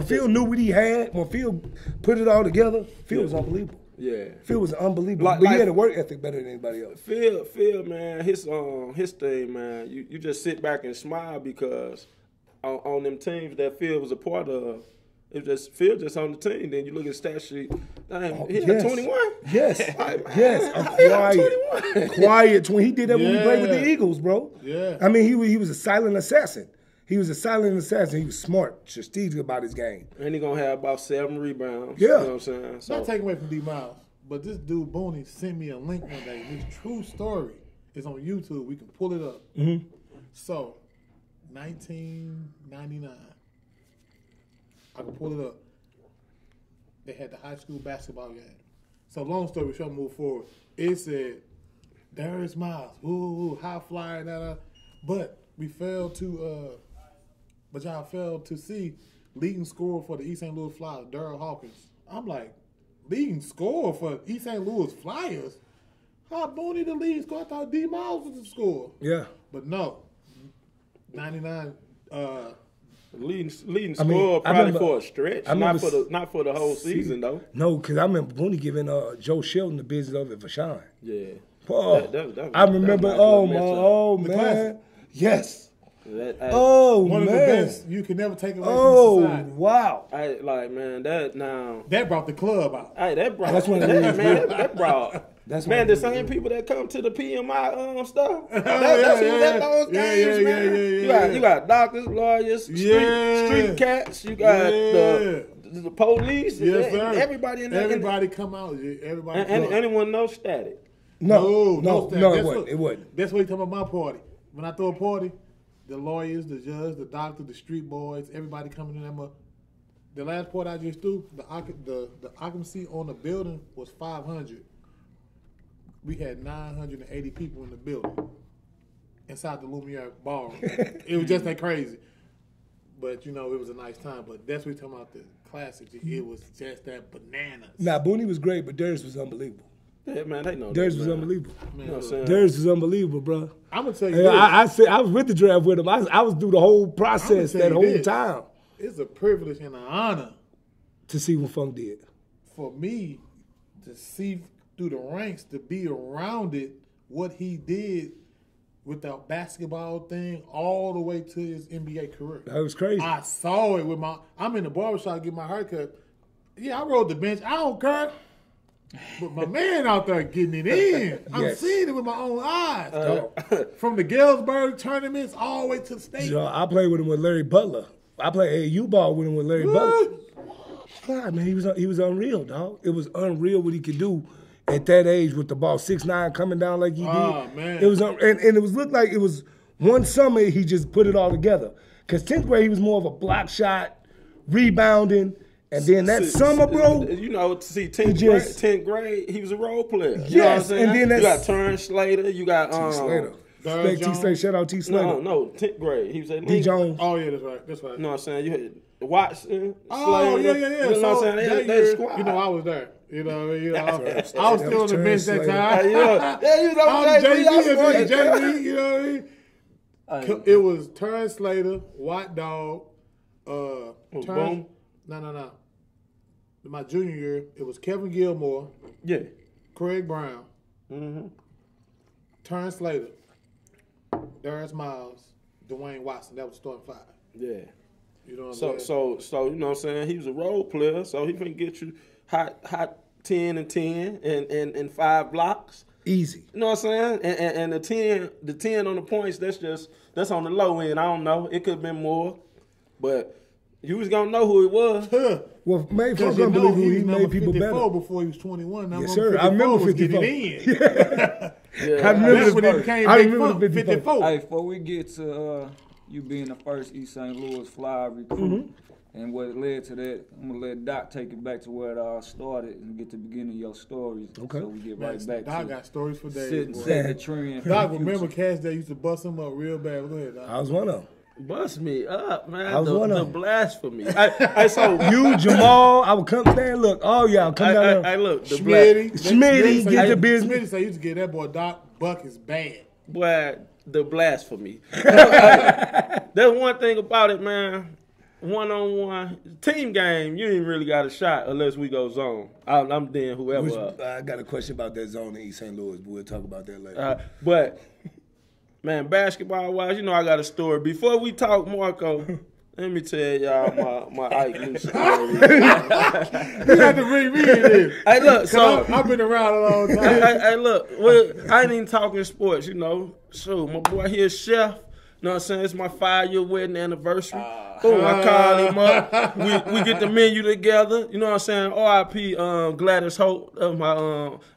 Phil knew what he had, when Phil put it all together, Phil was unbelievable. Yeah, Phil was unbelievable. But he had a work ethic better than anybody else. Phil, man, his thing, man. You just sit back and smile because on them teams that Phil was a part of, it was just Phil just on the team. Then you look at stat sheet, he had 21. Yes, quiet. When he did that when he played with the Eagles, bro. Yeah. I mean, he was a silent assassin. He was smart, strategic about his game. And he gonna have about 7 rebounds. Yeah. You know what I'm saying? Not taking away from D Miles, but this dude Booney sent me a link one day. His true story is on YouTube. We can pull it up. Mm-hmm. So, 1999. I can pull it up. They had the high school basketball game. So long story short, move forward. It said, Darius Miles, high flyer, but we failed to, y'all failed to see leading scorer for the East St. Louis Flyers, Daryl Hawkins. I'm like, leading scorer for East St. Louis Flyers? How Booney the leading scorer? I thought D Miles was the scorer. Yeah. But no, 99. Leading scorer probably for a stretch, not for the whole season though. No, because I remember Booney giving Joe Sheldon the business of it for Sean. Yeah. I remember. Oh man. Yes. One of the best you can never take away from society. Wow. That brought the club out. That's when that brought. The same people that come to the PMI stuff. That's who that those games, man. You got doctors, lawyers, street cats. You got the police. Yes, sir. Everybody in there. Everybody come out. Everybody. Anyone know static? No, it wasn't. That's what you talking about my party. When I throw a party, the lawyers, the judge, the doctor, the street boys, everybody coming in there. The last party I just threw, the occupancy on the building was 500. We had 980 people in the building inside the Lumiere ballroom. It was just that crazy. But you know, it was a nice time. But that's what we're talking about, the classic. It was just that bananas. Nah, Booney was great, but Darius was unbelievable. Yeah, man, they know Darius that, was man. unbelievable. You know what I'm saying? Darius was unbelievable, bro. I'm gonna tell you Hey, this. I said I was with the draft with him. I was through the whole process tell that you whole this. time It's a privilege and an honor to see what Funk did. for me to see through the ranks, to be around it, what he did with that basketball thing all the way to his NBA career. That was crazy. I saw it with I'm in the barbershop getting my haircut. Yeah, I rode the bench. I don't care. But my man out there getting it in. I'm Yes. seeing it with my own eyes. From the Galesburg tournaments all the way to the state. You know, I played with him with Larry Butler. I played AAU ball with him with Larry Butler. God, man, he was unreal, dog. It was unreal what he could do at that age with the ball 6'9" coming down like he did. Oh, man. It was and it was looked like it was one summer he just put it all together. Cause 10th grade he was more of a block shot, rebounding, and then that summer, bro. You know, see, He just- 10th grade, he was a role player. You know what I'm Yes, saying? and then you that's got Turn Slater, you got Slater. Thurl Respect T Jones. Slater. Shout out T Slater. No, 10th grade. He was at D Lincoln. Jones. Oh, yeah, that's right. That's right. You know what I'm saying? You had Watson, Oh, Slater. yeah. You know what I'm So saying? that That year, squad. you know, I was there. You know what I mean? You know, I was still on the Turn bench that Slater. time. You know, yeah, you was I'm on JV, JV. JV, you know what I mean? It was Turn Slater, White Dog, Boom. No. My junior year, it was Kevin Gilmore, Yeah. Craig Brown, Turn Slater, Darius Miles, Dwayne Watson. That was starting five. Yeah. You know what I'm So saying? you know what I'm saying? He was a role player, so he can get you hot 10 and 10 and 5 blocks. Easy. You know what I'm saying? And the 10 on the points, that's on the low end. I don't know. It could have been more. But you was gonna know who it was. Well, made Because Funk you know unbelievable. he He was made number people 54 better. before he was 21. Now Yes, number sir. I remember 54 was 54. getting it in. I remember That's when the he became I Big remember Funk, the 54. 54. Hey, before we get to you being the first East St. Louis fly recruit and what led to that, I'm gonna let Doc take it back to where it all started and get to the beginning of your stories. Okay. So we get Man, right back Doc to got stories for days. setting boy. the trend. for Doc, the remember future. Cash that used to bust him up real bad. Go ahead, Doc. I was one of them. Bust me up, man. I was one of the them. blasphemy. I so You, Jamal, I would come there. Look, all y'all come down I there. look the Schmitty. Schmitty, get the business. Schmitty say you used to get that boy Doc Buck is bad. boy the blasphemy. There's one thing about it, man. 1-on-1 team game, you ain't really got a shot unless we go zone. I'm then whoever. Which, I got a question about that zone in East St. Louis, but we'll talk about that later. But man, basketball wise, you know I got a story. Before we talk, Marco, let me tell y'all my Ike Luce story. You had to bring me in this. Hey, look, so I've been around a long time. hey, look, well, I ain't even talking sports, you know. So my boy here, Chef. You know what I'm saying? It's my 5-year wedding anniversary. Boom, I call him up. We get the menu together. You know what I'm saying? R.I.P. Gladys Hope,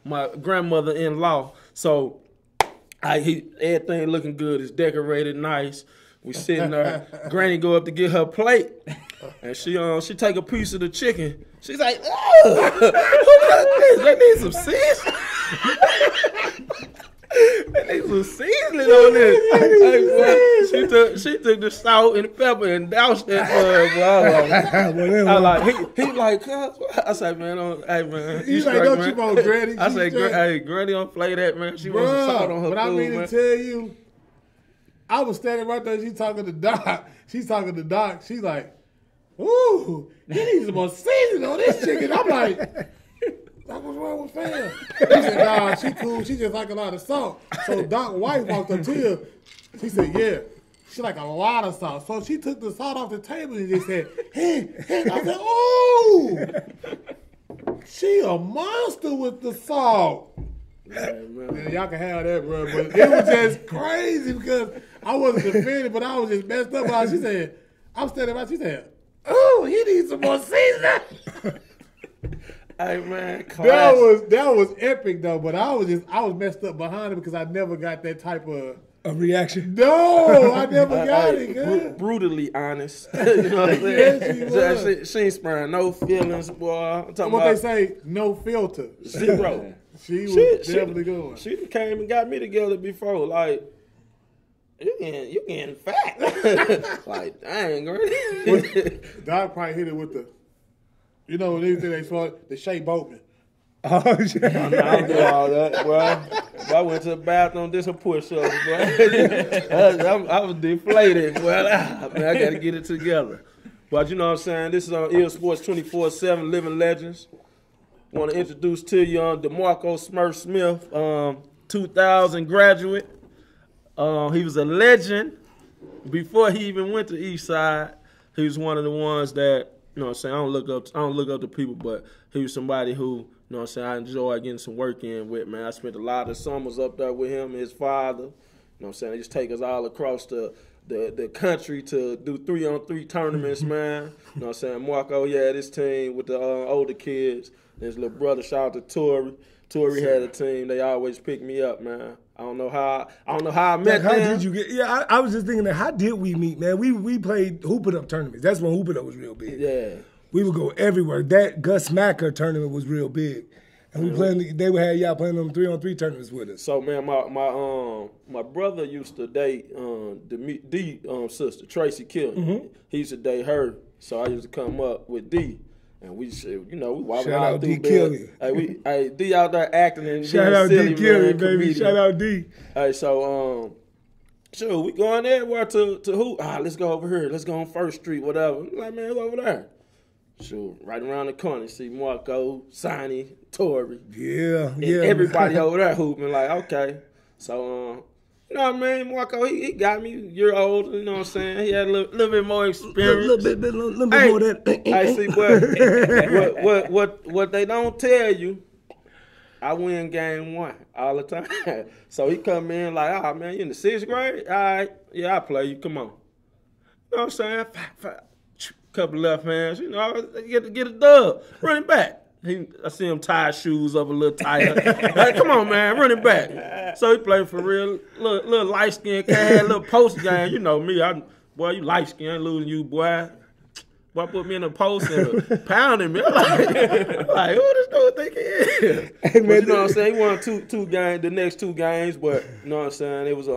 my grandmother-in-law. So everything looking good. It's decorated nice. We sitting there. Granny go up to get her plate, and she take a piece of the chicken. She's like, "Oh, who got this? They need some seasoning. They need some seasoning on this." Hey, boy, she took the salt and the pepper and doused that boy. I like he like, "Cuz," I said, man, hey man, He's like, straight, don't man. you want Granny? I She said, straight. hey, Granny don't play that, man. She wants some salt on her but I food, mean man. to tell you, I was standing right there. She's talking to Doc. She's like, "Ooh, you need some more seasoning on this chicken." I'm like, "Doc, what's wrong with Fam?" He said, "Nah, she cool. She just like a lot of salt." So Doc's wife walked up to her. She said, "Yeah, she like a lot of salt." So she took the salt off the table and just said, "Hey." I said, "Oh, she a monster with the salt." Man, y'all can have that, bro. But it was just crazy because I wasn't defending, but I was just messed up. She said, I'm standing by. She said, "Oh, he needs some more seasoning." Hey man, class. That was epic though. But I was messed up behind it because I never got that type of. A reaction. No, I never got it. Good. Brutally honest. You know what I'm saying? Yes, she was. She ain't sparing no feelings, boy. I'm talking What they about say, no filter. zero. She was definitely going. She came and got me together before. Like, you getting fat. Like, dang, girl. Dog probably hit it with the, you know, anything they saw the Shea Boatman. Oh, I don't do all that, bro. I went to the bathroom, did some push-ups, bro. I was deflated, bro. Man, I got to get it together. But you know what I'm saying? This is on EL Sports 24/7, Living Legends. Want to introduce to you DeMarco Smurf Smith, 2000 graduate. He was a legend before he even went to Eastside. He was one of the ones that, you know what I'm saying, I don't look up to people, but he was somebody who, you know what I'm saying, I enjoy getting some work in with, man. I spent a lot of summers up there with him and his father. You know what I'm saying? They just take us all across the country to do 3-on-3 tournaments, man. You know what I'm saying? Marco, he had his team with the older kids. His little brother, shout out to Tori. Tori had a team. They always pick me up, man. I don't know how I met how them. did you get? Yeah, I was just thinking that. How did we meet, man? We played Hoop It Up tournaments. That's when Hoop It Up was real big. Yeah. We would go everywhere. That Gus Macker tournament was real big, and we playing. They would have y'all playing them 3-on-3 tournaments with us. So man, my brother used to date D sister Tracy Killen. Mm-hmm. He used to date her, so I used to come up with D. And we, you know, we walk Shout out out through D. Kelly. Hey, D out there acting and Shout being out silly, D. Kelly, man, baby. comedian. Shout out D. Hey, so sure, we going everywhere to who? Let's go over here. Let's go on First Street, whatever. I'm like, man, go over there. Sure, right around the corner, see Marco, Sonny, Tori. Yeah, And yeah. everybody over there hooping, like, okay. So, you know what I mean? Marco, he got me a year old, you know what I'm saying? He had a little bit more experience. little bit more of that. I see, but what they don't tell you, I win game 1 all the time. So he come in like, man, you in the 6th grade? All right, yeah, I play you, come on. You know what I'm saying? Couple left hands, you know, get a dub, run it back. I see him tie his shoes up a little tighter. Like, come on, man, run it back. So he played for real, little light skinned cat, little post game. You know me, boy, you light skinned, losing you, boy. Boy, put me in a post and pounding me. I'm like, who this dude think he is? Hey, man, you know what I'm saying? He won two games, the next 2 games, but you know what I'm saying? It was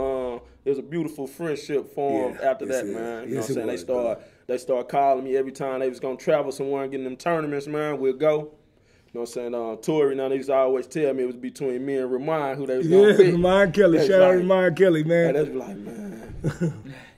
a beautiful friendship formed after that, man. You know what I'm saying? They start calling me every time they was gonna travel somewhere and get in them tournaments, man. We'll go. You know what I'm saying? Tori, now they used to always tell me it was between me and Ramon who they was gonna pick. Ramon Kelly. Shout out Ramon Kelly, man. They was like, man,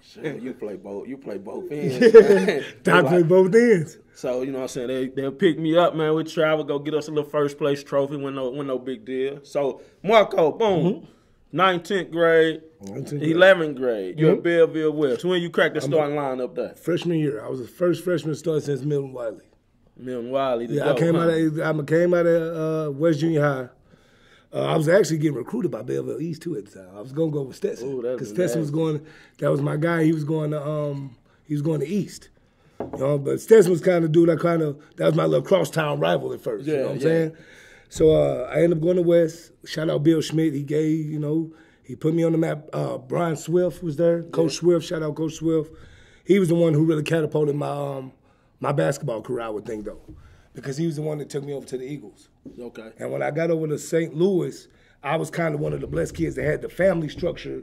shit, you play both ends. Doc play both ends. So, you know what I'm saying? They'll pick me up, man. We travel, go get us a little first place trophy, win no big deal. So, Marco, boom. 9th, 10th grade, 11th grade. You're at Belleville West. When you cracked the starting line up there? Freshman year. I was the first freshman to start since Milton Wiley. Milton Wiley. Yeah, I came out of West Junior High. I was actually getting recruited by Belleville East too at the time. I was gonna go with Stetson because Stetson was going. That was my guy. He was going to East. You know, but Stetson was kind of dude. That was my little crosstown rival at first. You know what I'm saying? So I ended up going to West. Shout out Bill Schmidt. He he put me on the map. Brian Swift was there. Coach Swift. Shout out Coach Swift. He was the one who really catapulted my basketball career, I would think, though, because he was the one that took me over to the Eagles. Okay. And when I got over to St. Louis, I was kind of one of the blessed kids that had the family structure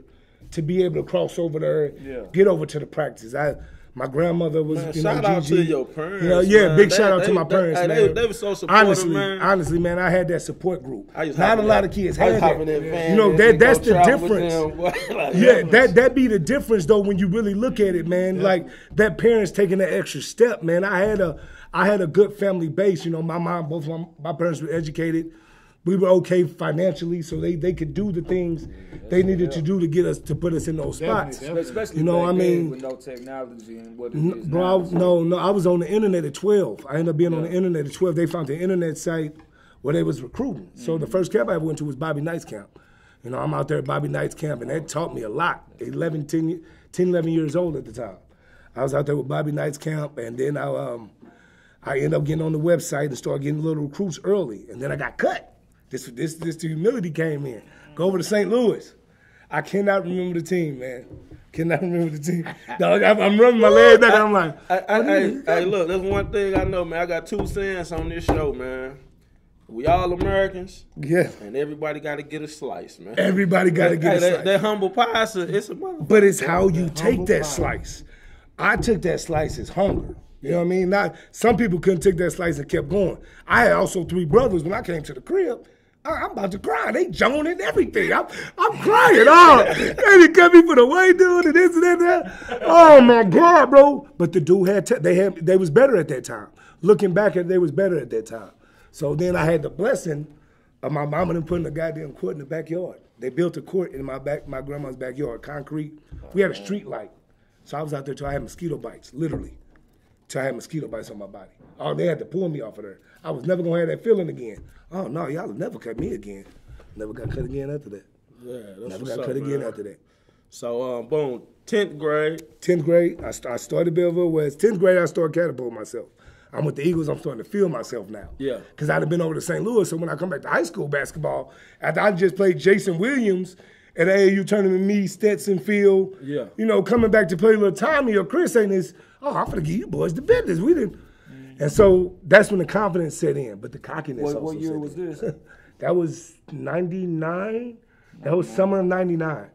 to be able to cross over there, get over to the practice. My grandmother was, man, shout out to your parents. Big shout out to my parents, man. They were so supportive, man. Honestly, man, I had that support group. Not a lot of kids had that. You know, that's the difference. That be the difference, though, when you really look at it, man. Like, that parents taking that extra step, man. I had a good family base. You know, my mom, both my parents were educated. We were okay financially, so they could do the things they needed to do to get us, to put us in those spots. Especially you know, back I mean, then with no technology and what it is bro, now. I was on the internet at 12. I ended up being on the internet at 12. They found the internet site where they was recruiting. So the first camp I went to was Bobby Knight's camp. You know, I'm out there at Bobby Knight's camp, and that taught me a lot. 11 years old at the time. I was out there with Bobby Knight's camp, and then I ended up getting on the website and started getting little recruits early, and then I got cut. This the humility came in. Go over to St. Louis. I cannot remember the team, man. Cannot remember the team. Dog, I'm running my legs back. I'm like, hey, look, there's one thing I know, man. I got 2 cents on this show, man. We all Americans, Yeah. and everybody got to get a slice, man. Everybody got to get a slice. That humble pie, it's a motherfucker. But it's how you take that slice. I took that slice as hunger. You know what I mean? Not some people couldn't take that slice and kept going. I had also 3 brothers when I came to the crib. I'm about to cry. They joning and everything. I'm crying. Oh, they didn't cut me for the white dude and this and that. Oh my God, bro! But the dude they was better at that time. Looking back at it, they was better at that time. So then I had the blessing of my mama and putting a goddamn court in the backyard. They built a court in my grandma's backyard, concrete. We had a street light. So I was out there till I had mosquito bites, literally. Till I had mosquito bites on my body. Oh, they had to pull me off of there. I was never gonna have that feeling again. Oh no, y'all never cut me again. Never got cut again after that. Yeah, that's Never what's got up, cut again man. after that. So, boom, 10th grade. 10th grade, I started Belleville West. 10th grade, I started catapulting myself. I'm with the Eagles, I'm starting to feel myself now. Yeah. Because I'd have been over to St. Louis, so when I come back to high school basketball, after I just played Jason Williams at AAU tournament, me, Stetson Field, Yeah. you know, coming back to play a little Tommy or Chris ain't this, I'm going to give you boys the business. We didn't. And so that's when the confidence set in, but the cockiness also What year set was in. this? That was 99. That was summer of 99.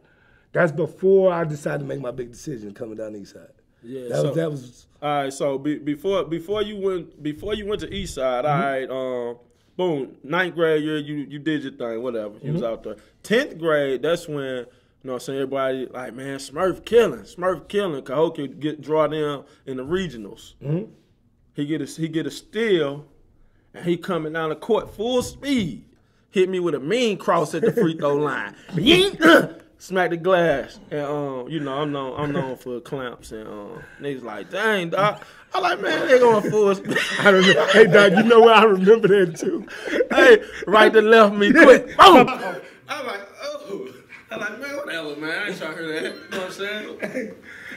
That's before I decided to make my big decision coming down the east side. Yeah, That was All right, so before you went to East Side, all right, boom, 9th grade year, you did your thing, whatever. You was out there. 10th grade, that's when, you know what I'm saying, everybody like, man, Smurf killing. Cahokia draw them in the regionals. He get a steal, and he coming down the court full speed. Hit me with a mean cross at the free throw line. Smack the glass, and you know I'm known for clamps, and niggas like, dang, dog. I like, man, they going full speed. I remember. Hey, dog, you know what? I remember that too. Hey, right to left me quick. Boom. I'm like, oh. I'm like, man, whatever, man. I ain't trying to hear that. You know what I'm saying?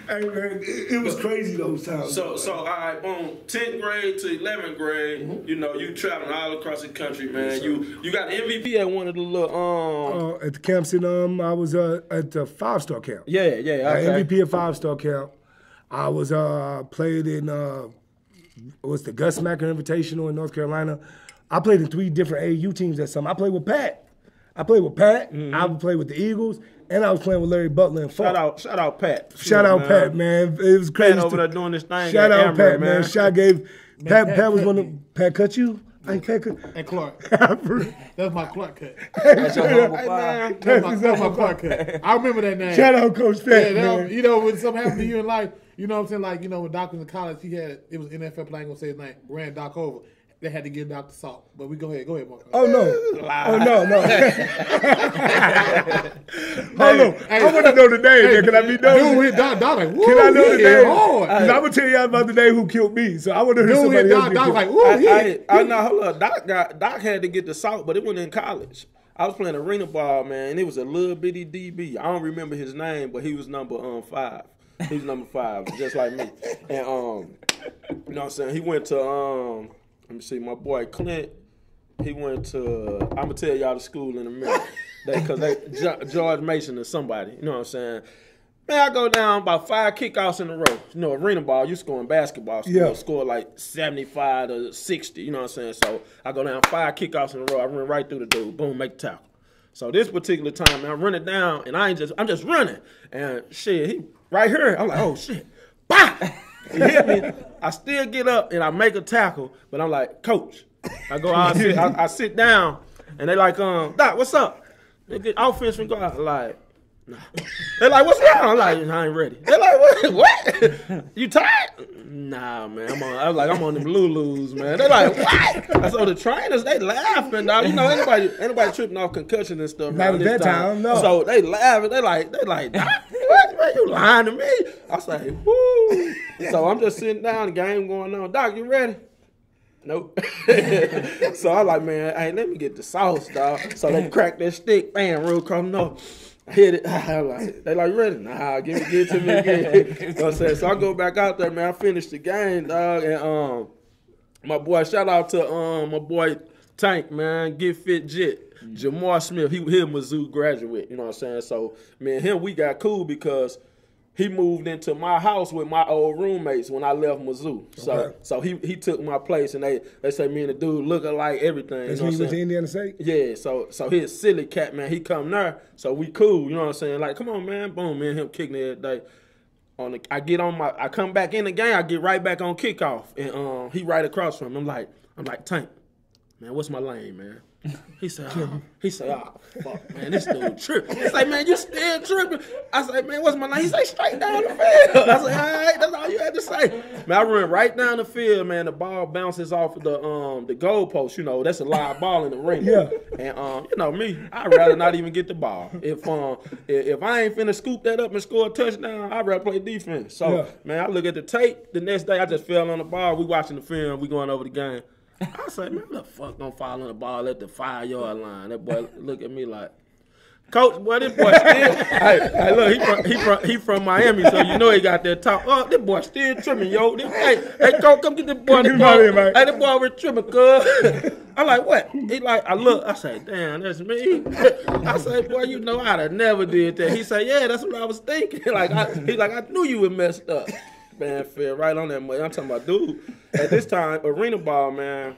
Hey, man, it was crazy those times. So all right, boom. 10th grade to 11th grade, you know, you traveling all across the country, man. You got MVP at one of the little at the camps in I was at the 5-star camp. Yeah, okay. MVP at 5-star camp. I was played in what's the Gus Macker Invitational in North Carolina. I played in 3 different AAU teams that summer. I played with Pat. I played with the Eagles, and I was playing with Larry Butler and Falk. Shout out Pat. Shout out Pat, man. It was crazy. Pat over there doing this thing. Shout out Amber, Pat, man. Pat was one of Pat cut you. I ain't Pat cut. And Clark. That's my Clark cut. That's your humble pie. That's my Clark cut. I remember that name. Shout out Coach Pat, man. You know, when something happened to you in life, you know what I'm saying? Like, you know, when Doc was in college, it was NFL player, I ain't gonna say his name, ran Doc over. They had to give Doc the salt. But we go ahead, Mark. Oh no! Oh no! Hold on! I want to know the name. Man. Can I be known? Dude, Doc like, woo, can I know the name? Hard. I'm gonna tell you about the name who killed me. So I want to hear somebody else. Doc like, woo, I know. Hold up. Doc had to get the salt, but it wasn't in college. I was playing arena ball, man, and it was a little bitty DB. I don't remember his name, but he was number 5. He was number 5, just like me. And you know what I'm saying? He went to let me see, my boy Clint. He went to. I'm gonna tell y'all the school in a minute, because George Mason or somebody. You know what I'm saying? Man, I go down about 5 kickouts in a row. You know, arena ball, you scoring basketball. Score like 75 to 60. You know what I'm saying? So I go down 5 kickouts in a row. I run right through the dude. Boom, make the tackle. So this particular time, man, I'm running down, and I'm just running, and shit, he right here. I'm like, oh shit, bah! He hit me. I still get up and I make a tackle, but I'm like, Coach. I go out, I sit down, and they like, Doc, what's up? They get offense and go out. Like, nah. They're like, what's wrong? I'm like, I ain't ready. They're like, what? You tired? Nah, man. I'm on them Lulus, man. They're like, what? So the trainers, they laughing, dog. You know, anybody tripping off concussion and stuff. Not at that time, no. So they laughing. They like, Doc, what? Man, you lying to me? I was like, woo. So I'm just sitting down, the game going on. Doc, you ready? Nope. So I like, man, hey, let me get the sauce, dog. So they crack that stick, bam, real close. No, I hit it. They like, ready? Nah, give it to me again. You know what I'm saying? So I go back out there, man. I finished the game, dog, and my boy, shout out to my boy Tank, man, Get Fit Jet. Jamar Smith, he a Mizzou graduate, you know what I'm saying? So, man, we got cool because he moved into my house with my old roommates when I left Mizzou. So he took my place, and they say me and the dude look alike, everything. That's you know when you what went to I'm Indiana State? Yeah, so his silly cat, man, he come there, so we cool, you know what I'm saying? Like, come on, man, boom, me and him kicking every day. I come back in the game, I get right back on kickoff, and he right across from me. I'm like, Tank, man, what's my lane, man? He said, oh, fuck, man, this dude tripping. He's like, man, you still tripping? I said, man, what's my lane? He said, straight down the field. I said, all right, that's all you had to say. Man, I run right down the field, man. The ball bounces off of the goalpost. You know, that's a live ball in the ring. Yeah. And you know me, I'd rather not even get the ball. If I ain't finna scoop that up and score a touchdown, I'd rather play defense. So, man, I look at the tape. The next day, I just fell on the ball. We watching the film. We going over the game. I said, man, what the fuck gonna fall on the ball at the 5-yard line? That boy look at me like, Coach, boy, this boy still. hey, look, he from Miami, so you know he got that talk. Oh, this boy still tripping, yo. Hey, Coach, come get this boy. Hey, this boy was tripping, cuz. I'm like, what? He like, I look, I say, damn, that's me. I say, boy, you know I'd have never did that. He said, yeah, that's what I was thinking. I knew you were messed up. Man, fell right on that money. I'm talking about, dude, at this time, arena ball, man,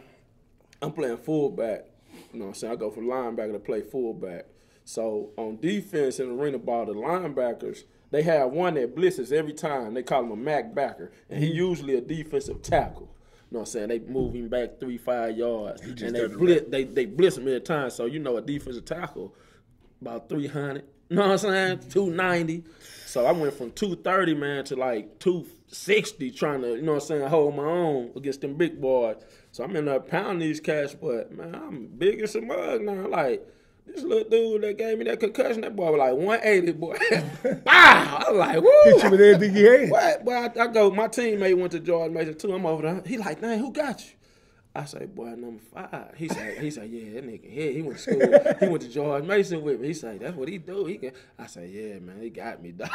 I'm playing fullback. You know what I'm saying? I go from linebacker to play fullback. So on defense in arena ball, the linebackers, they have one that blitzes every time. They call him a Mac backer. And he usually a defensive tackle. You know what I'm saying? They move him back 3-5 yards. And they blitz him every time. So, you know, a defensive tackle, about 300. You know what I'm saying? 290. So I went from 230, man, to like 260 trying to, you know what I'm saying, hold my own against them big boys. So I'm in there pounding these cats, but, man, I'm big as a mug now. Like, this little dude that gave me that concussion, that boy was like 180, boy. Wow! I was like, woo! Hit you with everything you had. What? Boy, I go, my teammate went to George Mason too. I'm over there. He like, dang, who got you? I say, boy, number 5. He said, yeah, that nigga, yeah, he went to school. He went to George Mason with me. He said, that's what he do. I say, yeah, man, he got me, dog.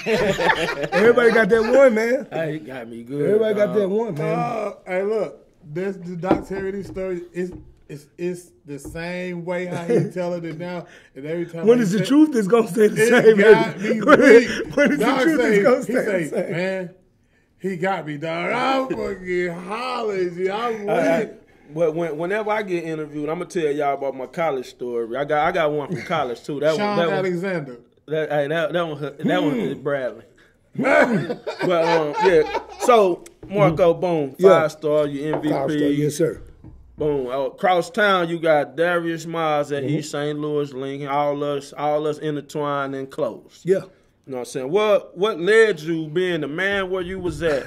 Everybody got that one, man. Hey, he got me good. Everybody got that one, man. Hey, look, this the Doc Terry story it's the same way how he telling it now, and every time. When is the truth is gonna stay the same? When is the truth is gonna stay the same? Man, he got me, dog. I'm fucking hollering. I'm weak. But whenever I get interviewed, I'm gonna tell y'all about my college story. I got one from college too. That Sean one, Alexander. That one is Bradley. But yeah. So Marco, boom, 5-star, you MVP. 5-star, yes sir. Boom. Across town, you got Darius Miles at East St. Louis, Lincoln. All us intertwined and close. Yeah. You know what I'm saying? What led you being the man where you was at?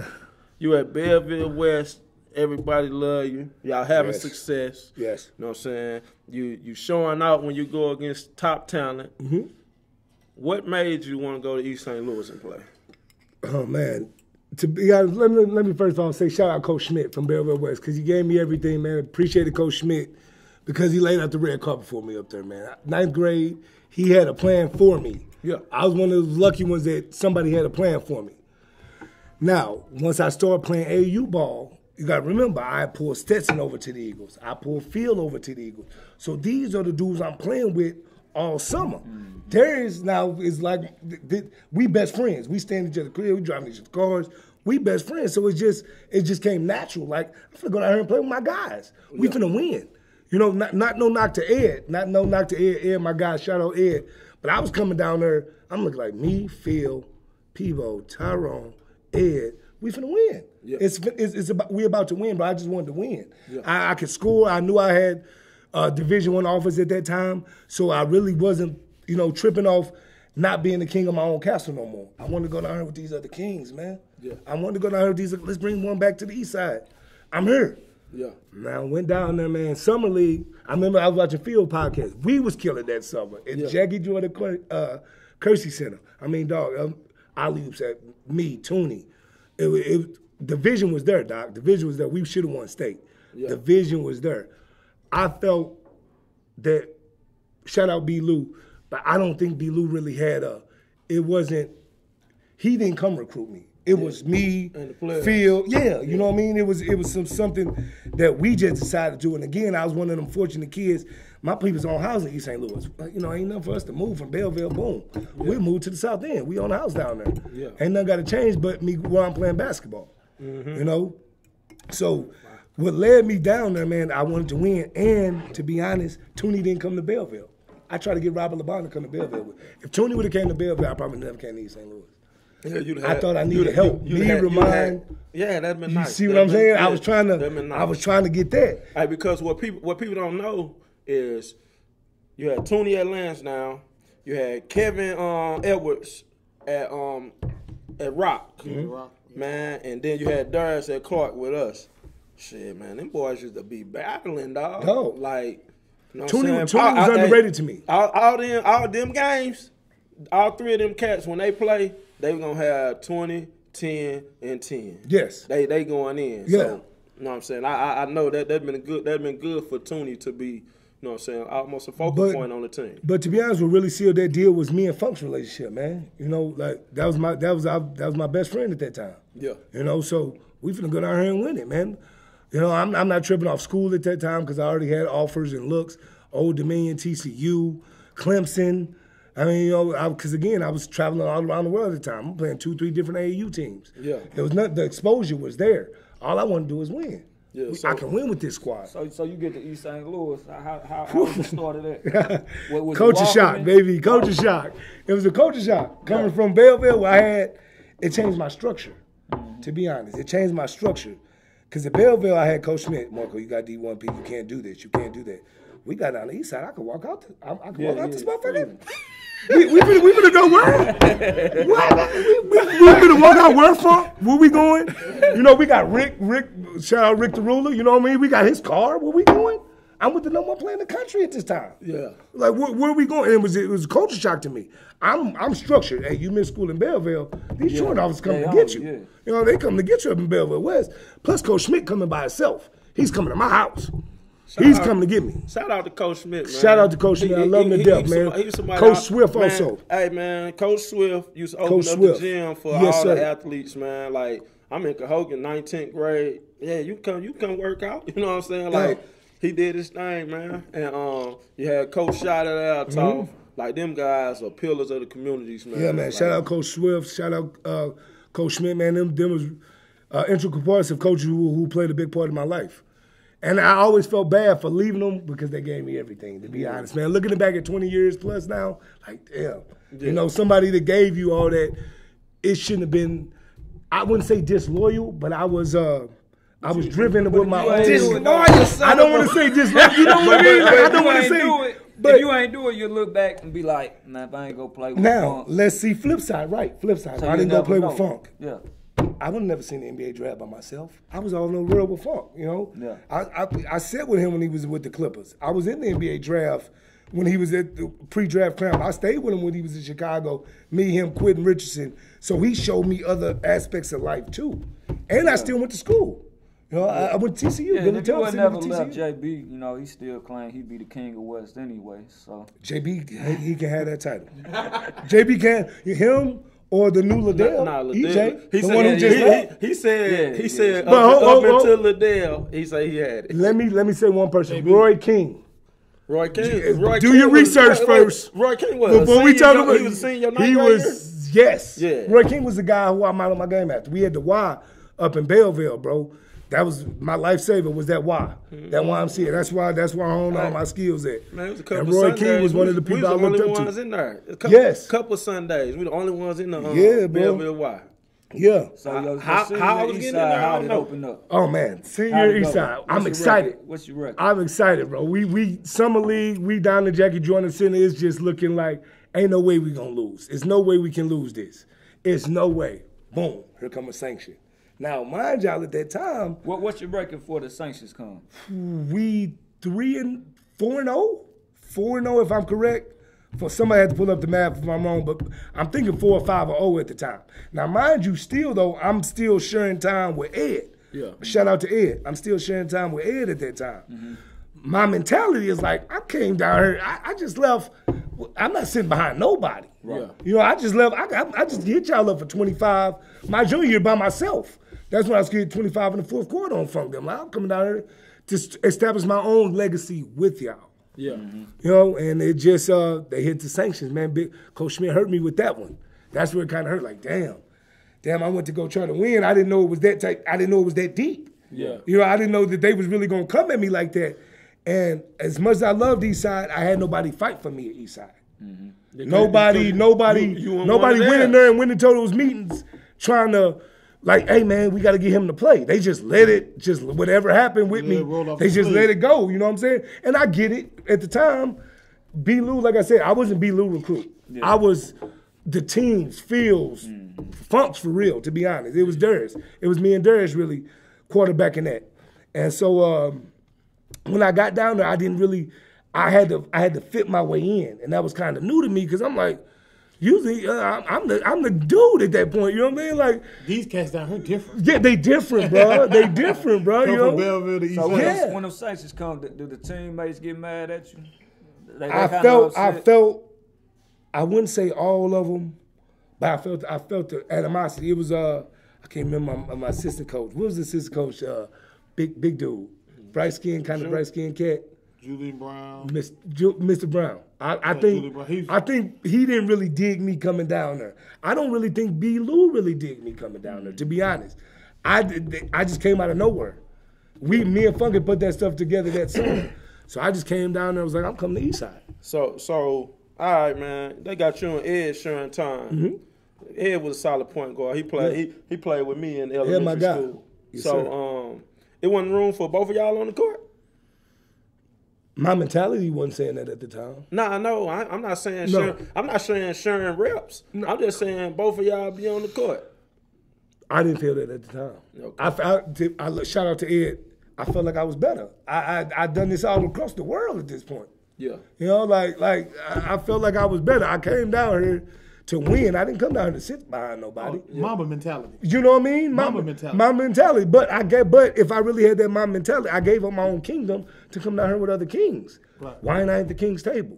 You at Belleville West. Everybody love you. Y'all having success. Yes. You know what I'm saying? You showing out when you go against top talent. Mm-hmm. What made you want to go to East St. Louis and play? Oh, man. To be honest, let me first of all say shout out Coach Schmidt from Belleville West because he gave me everything, man. Appreciated Coach Schmidt because he laid out the red carpet for me up there, man. 9th grade, he had a plan for me. Yeah. I was one of those lucky ones that somebody had a plan for me. Now, once I started playing AAU ball, you got to remember, I pulled Stetson over to the Eagles. I pulled Field over to the Eagles. So these are the dudes I'm playing with all summer. Darius now is like, we best friends. We stand in each other's crib, we driving each other's cars. We best friends. So it just came natural. Like, I'm finna go down here and play with my guys. We finna win. You know, not no knock to Ed. Not no knock to Ed. Ed, my guy, shout out Ed. But I was coming down there, I'm looking like me, Phil, Peebo, Tyrone, Ed. We finna win. Yeah. It's about we about to win, but I just wanted to win. Yeah. I could score. I knew I had Division I offers at that time, so I really wasn't, tripping off not being the king of my own castle no more. I wanted to go down here with these other kings, man. Yeah. I wanted to go down here with these. Let's bring one back to the east side. I'm here. Yeah. Now I went down there, man. Summer League. I remember I was watching Field podcast. We was killing that summer at Jackie Jordan Kersey Center. I mean, dog, alley-oops at me, Tooney. The vision was there, Doc. The vision was there. We should have won state. Yeah. The vision was there. I felt that, shout out B. Lou, but I don't think B. Lou really had he didn't come recruit me. It was me, And the players. Phil. Yeah, you know what I mean? It was something that we just decided to do. And again, I was one of them fortunate kids. My people's own house in East St. Louis. You know, ain't nothing for us to move from Belleville. Boom, we moved to the South End. We own a house down there. Yeah. Ain't nothing got to change but me while I'm playing basketball. You know, so what led me down there, man, I wanted to win. And to be honest, Toonie didn't come to Belleville. I tried to get Robert LeBron to come to Belleville. If Toonie would have came to Belleville, I probably never came to East St. Louis. Yeah, you'd I thought I needed help. Yeah, that'd been You nice. see what I'm saying? I was that'd been nice. trying to get that. Like, because what people don't know is you had Toonie at Lansdowne, you had Kevin Edwards at Rock, man, and then you had Darius at Clark with us. Shit, man, them boys used to be battling, dog. Dog. Like, you know Toonie what was I'm saying? underrated to me. All them games, all three of them cats, when they play, they were gonna have 20, 10, and 10. Yes. They going in. Yeah. So, you know what I'm saying? I know that'd been good for Toonie to be, you know what I'm saying, almost a focal point on the team. But to be honest, what really sealed that deal was me and Funk's relationship, man. You know, like that was my best friend at that time. Yeah. You know, so we finna go down here and win it, man. You know, I'm not tripping off school at that time because I already had offers and looks. Old Dominion, TCU, Clemson. I mean, you know, because again, I was traveling all around the world at the time. I'm playing 2-3 different AAU teams. Yeah. There was the exposure was there. All I wanted to do is win. Yeah, I can win with this squad. So you get to East St. Louis. How was the start of that? Culture shock, baby. Culture shock. It was a culture shock. Coming from Belleville, where it changed my structure, to be honest. It changed my structure. Because at Belleville, I had Coach Schmidt. Marco, you got D1P. You can't do this. You can't do that. We got down the east side. I could walk out. I could walk out this motherfucker. We finna go where? What? We finna walk out where from? Where we going? You know, we got Rick, shout out Rick the Ruler, you know what I mean? We got his car. Where we going? I'm with the number one player in the country at this time. Yeah. Like, where are we going? And it was a culture shock to me. I'm structured. Hey, you missed school in Belleville. These truant officers come to get you. Yeah. You know, they come to get you up in Belleville West. Plus, Coach Schmidt coming by himself. He's coming to my house. He's coming to get me. Shout out to Coach Schmidt, man. Shout out to Coach Schmidt. I love him to death, man. Coach Swift man, also. Hey, man, Coach Swift used to open up the gym for all the athletes, man. Like, I'm in Cahogan, 19th grade. Yeah, you come work out. You know what I'm saying? Like, he did his thing, man. And you had Coach Shot at our talk. Like, them guys are pillars of the communities, man. Yeah, man. Shout out Coach Swift. Shout out Coach Schmidt, man. Them was integral parts of coaches who played a big part of my life. And I always felt bad for leaving them because they gave me everything, to be honest, man. Looking back at 20 years plus now, like, damn. You know, somebody that gave you all that, it shouldn't have been, I wouldn't say disloyal, but I was driven with my own. Disloyal. I don't want to say disloyal. You know what I mean? Like, I don't want to say. But if you ain't do it, you look back and be like, nah, if I ain't go play with now, Funk. let's see flip side, right? Flip side. So I didn't go play know. with Funk. Yeah. I would have never seen the NBA draft by myself. I was all over the world with Funk, you know? Yeah. I sat with him when he was with the Clippers. I was in the NBA draft when he was at the pre-draft camp. I stayed with him when he was in Chicago, me, him, Quentin Richardson. So he showed me other aspects of life too. And I still went to school. You know, I went to TCU. Yeah, Billy if you would Thompson never went to left TCU. JB, you know, he still claimed he'd be the king of West anyway. So JB, he can have that title. JB can, him or the new Liddell. Nah, Liddell. EJ, He the said, one who just left. he said But up until Liddell, he said he had it. Let me say one person. Roy King. Roy King. Do your research first. Roy King was Before we talk about, he was a senior. He was, yes. Yeah. Roy King was the guy who I modeled my game after. We had the Y up in Belleville, bro. That was my lifesaver. Was that Y? That YMCA. That's why I honed all my skills at. Man, it was a couple and Roy Sundays. King was one of the people I looked up We the only ones to. in there. Couple Sundays. We the only ones in the Yeah, bro. Belleville Y. Yeah. So your How senior I was East getting in side, there, I how don't did it know. open up? Oh man, How'd senior it East go? side. What's I'm your excited. record? What's your record? I'm excited, bro. We summer league. We down to Jackie Jordan Center. It's just looking like ain't no way we gonna lose. It's no way we can lose this. It's no way. Boom. Here come a sanction. Now, mind y'all, at that time, What's your record before the sanctions come? we 4-0, 4-0 if I'm correct. For somebody had to pull up the math if I'm wrong, but I'm thinking 4 or 5 or 0 at the time. Now, mind you, still though, I'm still sharing time with Ed. Yeah. Shout out to Ed. I'm still sharing time with Ed at that time. My mentality is like, I came down here, I just left I'm not sitting behind nobody. Right. You know, I just left. I just hit y'all up for 25 my junior year by myself. That's when I was getting 25 in the fourth quarter on Funk Them. Like, I'm coming down here to establish my own legacy with y'all. Yeah. You know, and it just they hit the sanctions, man. Coach Schmidt hurt me with that one. That's where it kind of hurt. Like, damn, I went to go try to win. I didn't know it was that tight. I didn't know it was that deep. Yeah. You know, I didn't know that they was really gonna come at me like that. And as much as I loved Eastside, I had nobody fight for me at Eastside. Nobody went in there and went into those meetings trying to, like, hey man, we got to get him to play. They just let it, just whatever happened with me, they just let it go. You know what I'm saying? And I get it. At the time, B. Lou, like I said, I wasn't B. Lou recruit. Yeah. I was the teams, Fields, Funks for real. To be honest, it was Darius. It was me and Darius really quarterbacking that. And so when I got down there, I didn't really. I had to fit my way in, and that was kind of new to me because I'm like, usually I'm the dude at that point. You know what I mean? Like these cats down here different. Yeah, they different, bro. They different, bro. You know? From Belleville to East. So Yeah. when those sanctions come, do the teammates get mad at you? They I felt. I wouldn't say all of them, but I felt the animosity. It was I can't remember my assistant coach. What was the assistant coach? Big dude, bright skin, kind of bright skin cat. Julian Brown. Mr. Brown. I think he didn't really dig me coming down there. I don't really think B. Lou really dig me coming down there, to be honest. I just came out of nowhere. Me and Funky put that stuff together that summer. So I just came down there and was like, I'm coming to Eastside. So all right, man. They got you and Ed sharing time. Ed was a solid point guard. He played he played with me in elementary my guy. school. Yes, so it wasn't room for both of y'all on the court? My mentality wasn't saying that at the time. Nah, no, I'm not saying I'm not saying sharing reps. No. I'm just saying both of y'all be on the court. I didn't feel that at the time. Okay. I shout out to Ed. I felt like I was better. I done this all across the world at this point. Yeah. You know, like I felt like I was better. I came down here to win. I didn't come down here to sit behind nobody. Mamba mentality. You know what I mean? Mamba mentality. Mamba mentality. But if I really had that Mamba mentality, I gave up my own kingdom to come down here with other kings. Right. Why ain't I at the king's table?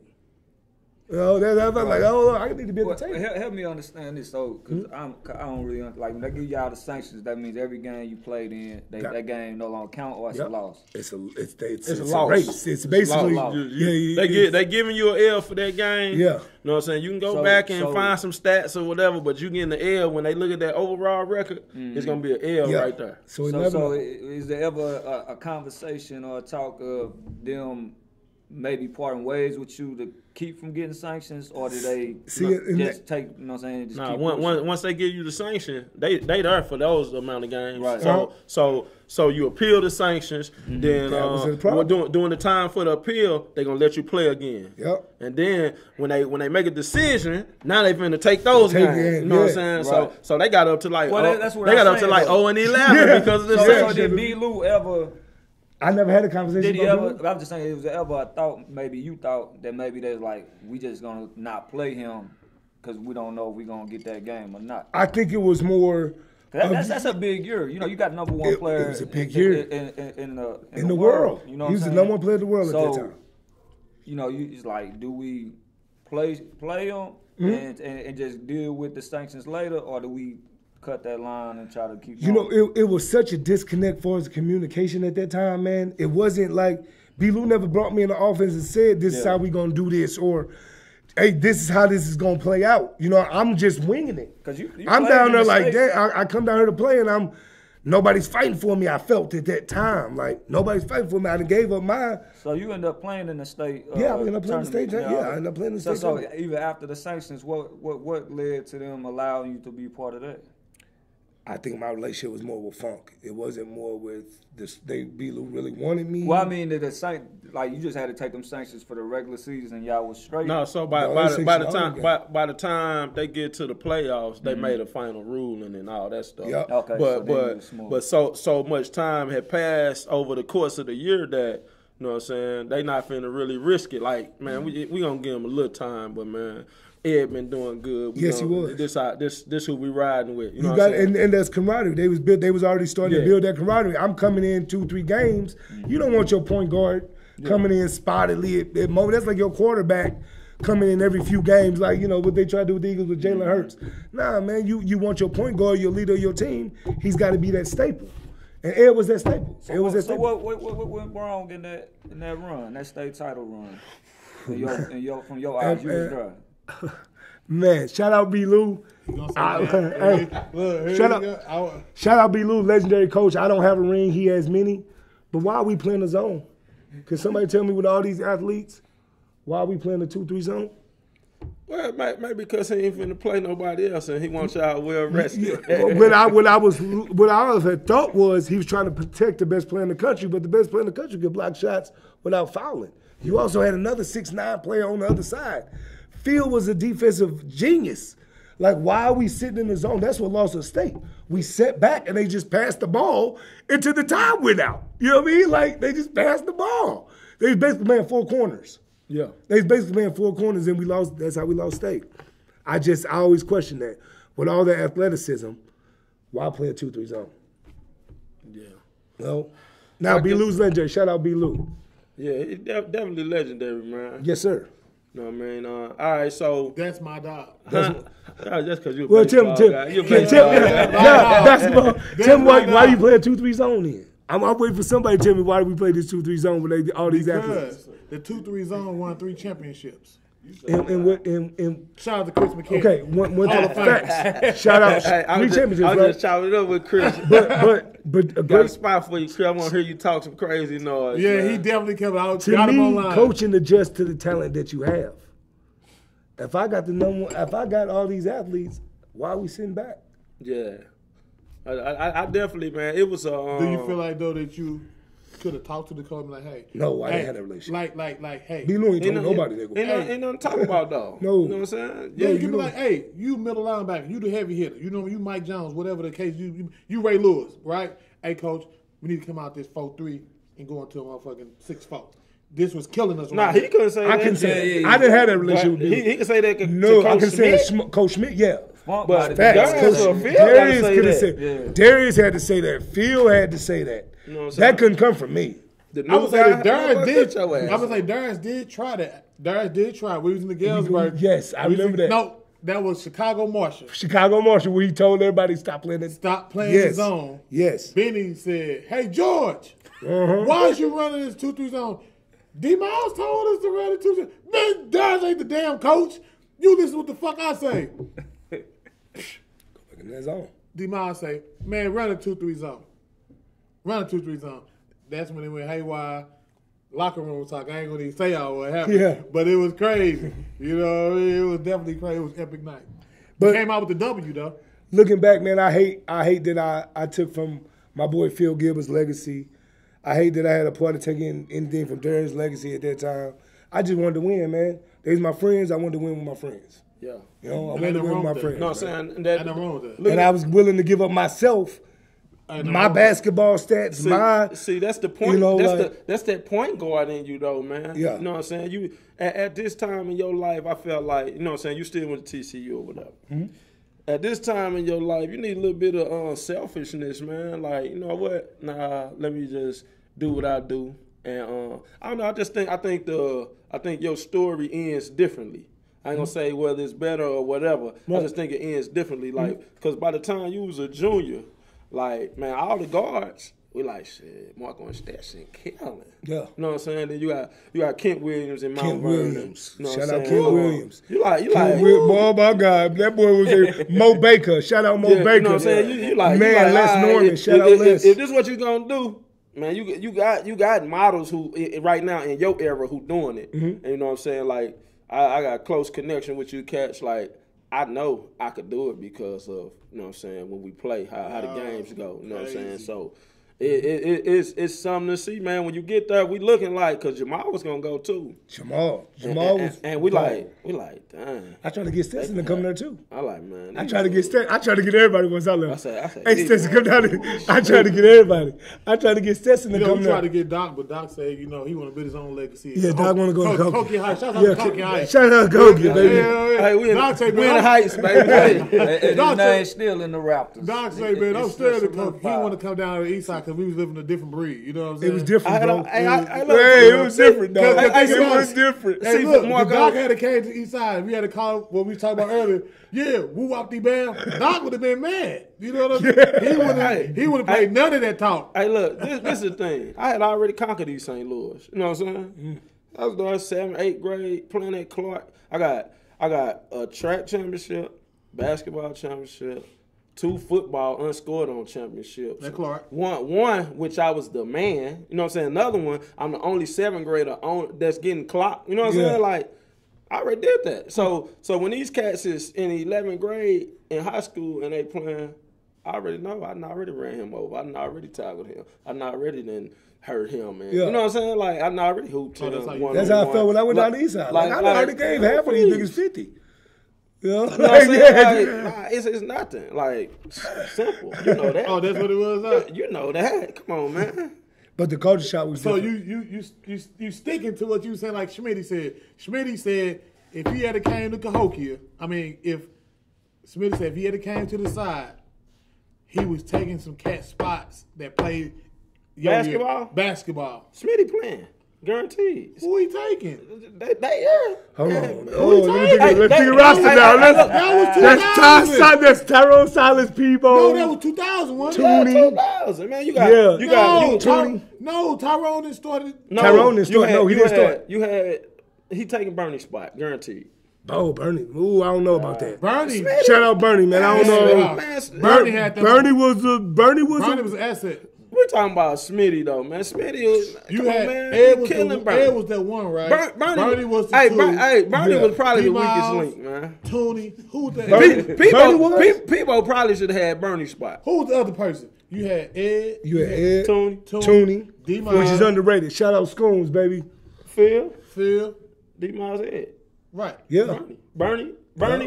You know, I felt like, I need to be at the table. Help me understand this, though, because I don't really like when they give y'all the sanctions. That means every game you played in, that game no longer count, or it's a loss. It's a loss. race. It's basically they giving you an L for that game. Yeah, you know what I'm saying. You can go back and find some stats or whatever, but you getting the L when they look at that overall record. It's gonna be an L right there. So is there ever a conversation or a talk of them maybe parting ways with you to keep from getting sanctions, or do they just take, you know what I'm saying? Just once they give you the sanction, they there for those amount of games. Right. So you appeal the sanctions, then during the time for the appeal, they're gonna let you play again. Yep. And then when they make a decision, now they finna take those games. You know what I'm saying? Right. So they got up to like 0-11 because of the sanction. So did B. Lou ever? I never had a conversation. Did he ever? I'm just saying, was there ever a thought? Maybe you thought that maybe there's like we just gonna not play him because we don't know if we gonna get that game or not. I think it was more. That's a big year. You know, you got number one player. It was a big year in the world. You know, he was the number one player in the world at that time. You know, it's like, do we play him and just deal with the sanctions later, or do we cut that line and try to keep going? You know, it was such a disconnect for his communication at that time, man. It wasn't like B. Lou never brought me in the offense and said, this is how we going to do this, or, hey, this is how this is going to play out. You know, I'm just winging it. I'm down there like that. I come down here to play, and nobody's fighting for me. I felt at that time. Like, nobody's fighting for me. I gave up mine. So you end up playing in the state I ended up playing in the state. I ended up playing in the state. So even after the sanctions, what led to them allowing you to be part of that? I think my relationship was more with Funk. It wasn't more with this. B. Lou really wanted me. Well, I mean, you just had to take them sanctions for the regular season, and y'all was straight. No, so by the time they get to the playoffs, they made a final ruling and all that stuff. Yep. Okay, but so much time had passed over the course of the year that, you know what I'm saying, they not finna really risk it. Like, man, we gonna give them a little time, but man, Ed been doing good. He was. This who we riding with. You know what I'm saying? And that's camaraderie. They was already starting to build that camaraderie. I'm coming in 2-3 games. You don't want your point guard coming in spottedly at moment. That's like your quarterback coming in every few games, like, you know, what they try to do with the Eagles with Jalen Hurts. Nah, man, you want your point guard, your leader of your team, he's got to be that staple. And Ed was that staple. Ed was that So staple. what went wrong in that run, that state title run? From your eyes, you was there. Man, shout out B. Lou. Shout out B. Lou, legendary coach. I don't have a ring, he has many. But why are we playing the zone? Can somebody tell me with all these athletes, why are we playing the 2-3 zone? Well, maybe because he ain't finna play nobody else, and he wants y'all well rested. What I had thought was he was trying to protect the best player in the country, but the best player in the country could block shots without fouling. You also had another 6'9" player on the other side. Phil was a defensive genius. Like, why are we sitting in the zone? That's what lost us state. We sat back and they just passed the ball until the time went out. You know what I mean? Like, they just passed the ball. They basically man 4 corners. Yeah. They basically man 4 corners and we lost. That's how we lost state. I always question that. With all that athleticism, why play a 2-3 zone? Yeah. No. Now, B. Lou's legendary. Shout out B. Lou. Yeah, it's definitely legendary, man. Yes, sir. You know what I mean? All right, so. That's my dog. Just because you're a Well, baseball guy. You're a baseball guy. basketball. Tell me why you play a 2-3 zone then? I'm waiting for somebody to tell me why we play this 2-3 zone with all these athletes. The 2-3 zone won 3 championships. And Shout out to Chris McKinney. okay, one facts. Shout out Hey, 3 championships, I'm right? just chopping it up with Chris. But a Got a great, spot for you, Chris. I want to hear you talk some crazy noise. Yeah, man. he definitely kept out. to Got him me, online. coaching adjusts to the talent that you have. If I got all these athletes, why are we sitting back? Yeah. I definitely, man. It was a. Do you feel like though that you could have talked to the coach and like, hey? No, I hey, didn't have that relationship. Like, hey. B. Lou ain't Ain't told no- nobody that. Ain't nothing to talk about though. No. You know what I'm saying? Yeah, you can you be know- like, hey, you middle linebacker, you the heavy hitter. You know, you Mike Jones, whatever the case. You Ray Lewis, right? Hey, coach, we need to come out this 4-3 and go into a motherfucking 6-4. This was killing us. Nah, right he here. couldn't say that. I couldn't say that. yeah, I didn't have that But relationship with B. he can say that to No, I Coach can say Smith. that Coach Schmidt, yeah. Funk But body, Facts. Darius Coach- or Phil gotta Darius say could have that. said. Yeah. Darius had to say that. Phil had to say that. You know what I'm That saying? couldn't come from me. The I would new say guy, that Darius did. your ass. I would say Darius did try that. Darius did try. We was in the Galesburg. Yes, I We was remember in- that. No, that was Chicago Marshall. Chicago Marshall, where he told everybody stop playing it. Stop playing Yes. the zone. Yes. Benny said, "Hey George, why is you running this 2-3 zone?" D Miles told us to run the 2-3 zone. Man, Darius ain't the damn coach. You listen what the fuck I say. Look in that zone. D Miles say, "Man, run a 2-3 zone. Run a 2-3 zone." That's when it went haywire. Locker room talk. I ain't gonna even say all what happened. Yeah. But it was crazy. You know, it was definitely crazy. It was epic night. But- But came out with the W though. Looking back, man, I hate that I took from my boy Phil Gilbert's legacy. I hate that I had a part of taking anything from Darius' legacy at that time. I just wanted to win, man. They's my friends. I wanted to win with my friends. Yeah. You know, I Ain't wanted to nothing win wrong with my with that. friends. No, I'm saying that. Ain't nothing wrong with that. Look And I was willing to give up myself, Ain't nothing my wrong with that. basketball stats, See, that's the point. you know, that's that point guard in you, though, man. Yeah. You know what I'm saying? You at this time in your life, I felt like, you know what I'm saying, you still went to TCU or whatever. Mm-hmm. At this time in your life, you need a little bit of selfishness, man. Like, you know what? Nah, let me just do what I do. And I don't know. I think your story ends differently. I ain't gonna say whether it's better or whatever. I just think it ends differently. Like, because by the time you was a junior, like, man, all the guards, we like, shit, Marco and Stetson killing. Yeah. You know what I'm saying? Then you got Kent Williams and Mount Kent Vernon. Williams. You know Shout what I'm out saying? Kent Williams. You like, Boy, my God, that boy was there. Mo Baker. Shout out Mo yeah, Baker. you know what I'm saying? You like, Man, you like, Les all right, Norman. Shout out Les. If this is what you gonna do, man, you got models who right now in your era who doing it. Mm-hmm. And you know what I'm saying? Like, I got a close connection with you cats. Like, I know I could do it because of, you know what I'm saying, when we play, how the games go. You know what I'm saying? Crazy. So it's something to see, man. When you get there, we looking like, because Jamal was gonna go too. Jamal was. And we like, damn. I tried to get Stetson to come there too. I like, man. I tried to get everybody once I left. I said, Hey, Stetson, come down here. I tried to get everybody. I tried to get Stetson to You know, come we there. tried to get Doc, but Doc said, you know, he want to build his own legacy. Yeah, Doc want to go to Koki. Koki Heights. Shout out to Koki Heights. Shout out to Koki, baby. Hey, we in Doc say, the man, Heights, baby. And his Doc name's still in the Raptors. Doc say, man, I'm It's scared of just Koki. He solidified. want to come down to the east side because we was living a different breed. You know what I'm saying? It was different, bro. It was different, dog. It was different. Hey, See, look, Marco, if Doc had came to the East Side, we had to call what we talked about earlier. Yeah, woo wop the bam. Doc would have been mad. You know what I'm saying? He would have played none of that talk. Hey, look, this is the thing. I had already conquered East St. Louis. You know what I'm saying? I was there 7th, 8th grade playing at Clark. I got a track championship, basketball championship, 2 football unscored on championships. At Clark. One, which I was the man. You know what I'm saying? Another one, I'm the only 7th grader that's getting clocked. You know what I'm saying? Like, I already did that. So when these cats is in 11th grade in high school and they playing, I already know. I already ran him over. I already tackled him. I already then hurt him, man. Yeah. You know what I'm saying? Like, I already hooped him. That's how I felt when I went down the East Side. Like I already gave half of these niggas 50. You know? You know what I'm saying? Like, it's nothing. Like, simple. You know that. Oh, that's what it was. You know that. Come on, man. But the culture shock was So different. you sticking to what you saying, like Schmitty said. Schmitty said if he had came to Cahokia, if Schmitty said if he had came to the side, he was taking some cat spots that played basketball. Smitty playing. Guaranteed. Who he taking? They yeah. Hold on. Let's see the roster now. That was 2000. That's Tyrone Silas, Peebo. No, that was 2000. Wasn't it? Tony. 2000, man. You got Tony. No, Tyrone didn't started. Tyrone didn't start. No, he didn't start. He taking Bernie's spot, guaranteed. Oh, Bernie. Ooh, I don't know about that. Bernie. Shout out Bernie, man. I don't know. Bernie had that. Bernie was an asset. We're talking about Smitty though, man. Smitty was Ed was killing Bernie. Ed was that one, right? Bernie was the Bernie was probably the weakest link, man. Tony, who was that? People probably should have had Bernie's spot. Who was the other person? You had Ed. You had Ed. Tony. D-Miles. Which is underrated. Shout out Scones, baby. Phil. D-Miles Ed. Right. Yeah. Bernie,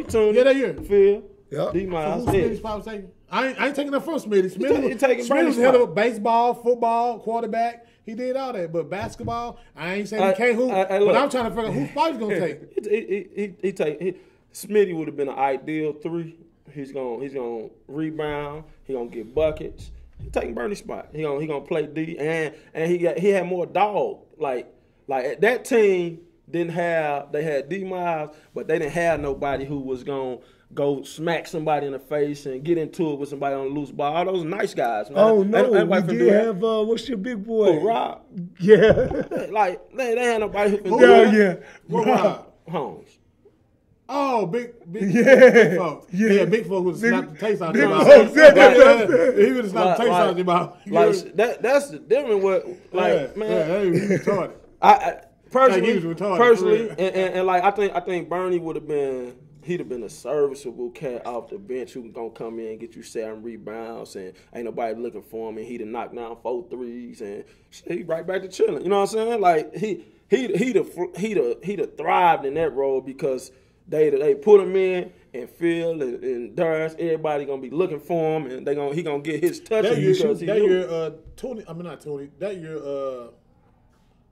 Tony. Yeah, that year. Phil. Yeah. D-Miles Who's Ed. Smitty's probably taking? I ain't taking that from Smitty. He taking Smitty was Bernie's head spot. of baseball, football, quarterback. He did all that. But basketball, I ain't saying he can't hoop. But I'm trying to figure out whose spot he's going to take. Smitty would have been an ideal 3. He's gonna rebound. He gonna get buckets. He taking Bernie's spot. He gonna play D, and he had more dog. Like that team they had D-Miles, but they didn't have nobody who was gonna go smack somebody in the face and get into it with somebody on the loose ball. All those nice guys, man. Oh no, Everybody we can did do that. have what's your big boy? Who, Rob. Yeah. Like they had nobody who can do Yeah, that. yeah. Holmes. Oh, big Yeah. folks. Yeah. Big folks would Big- snap the taste out Big your mouth. folks, yeah, He would have snapped the taste out your mouth. Like that's the different. What like man. Yeah, he was retarded. I personally, Like, he was retarded, for real. and like I think Bernie would have been. He'd have been a serviceable cat off the bench who gonna come in and get you 7 rebounds and ain't nobody looking for him, and he'd have knocked down 4 threes and he right back to chilling. You know what I'm saying? Like he'd have thrived in that role because they put him in and Phil and Darius, everybody gonna be looking for him and he gonna get his touches because he knew. That year,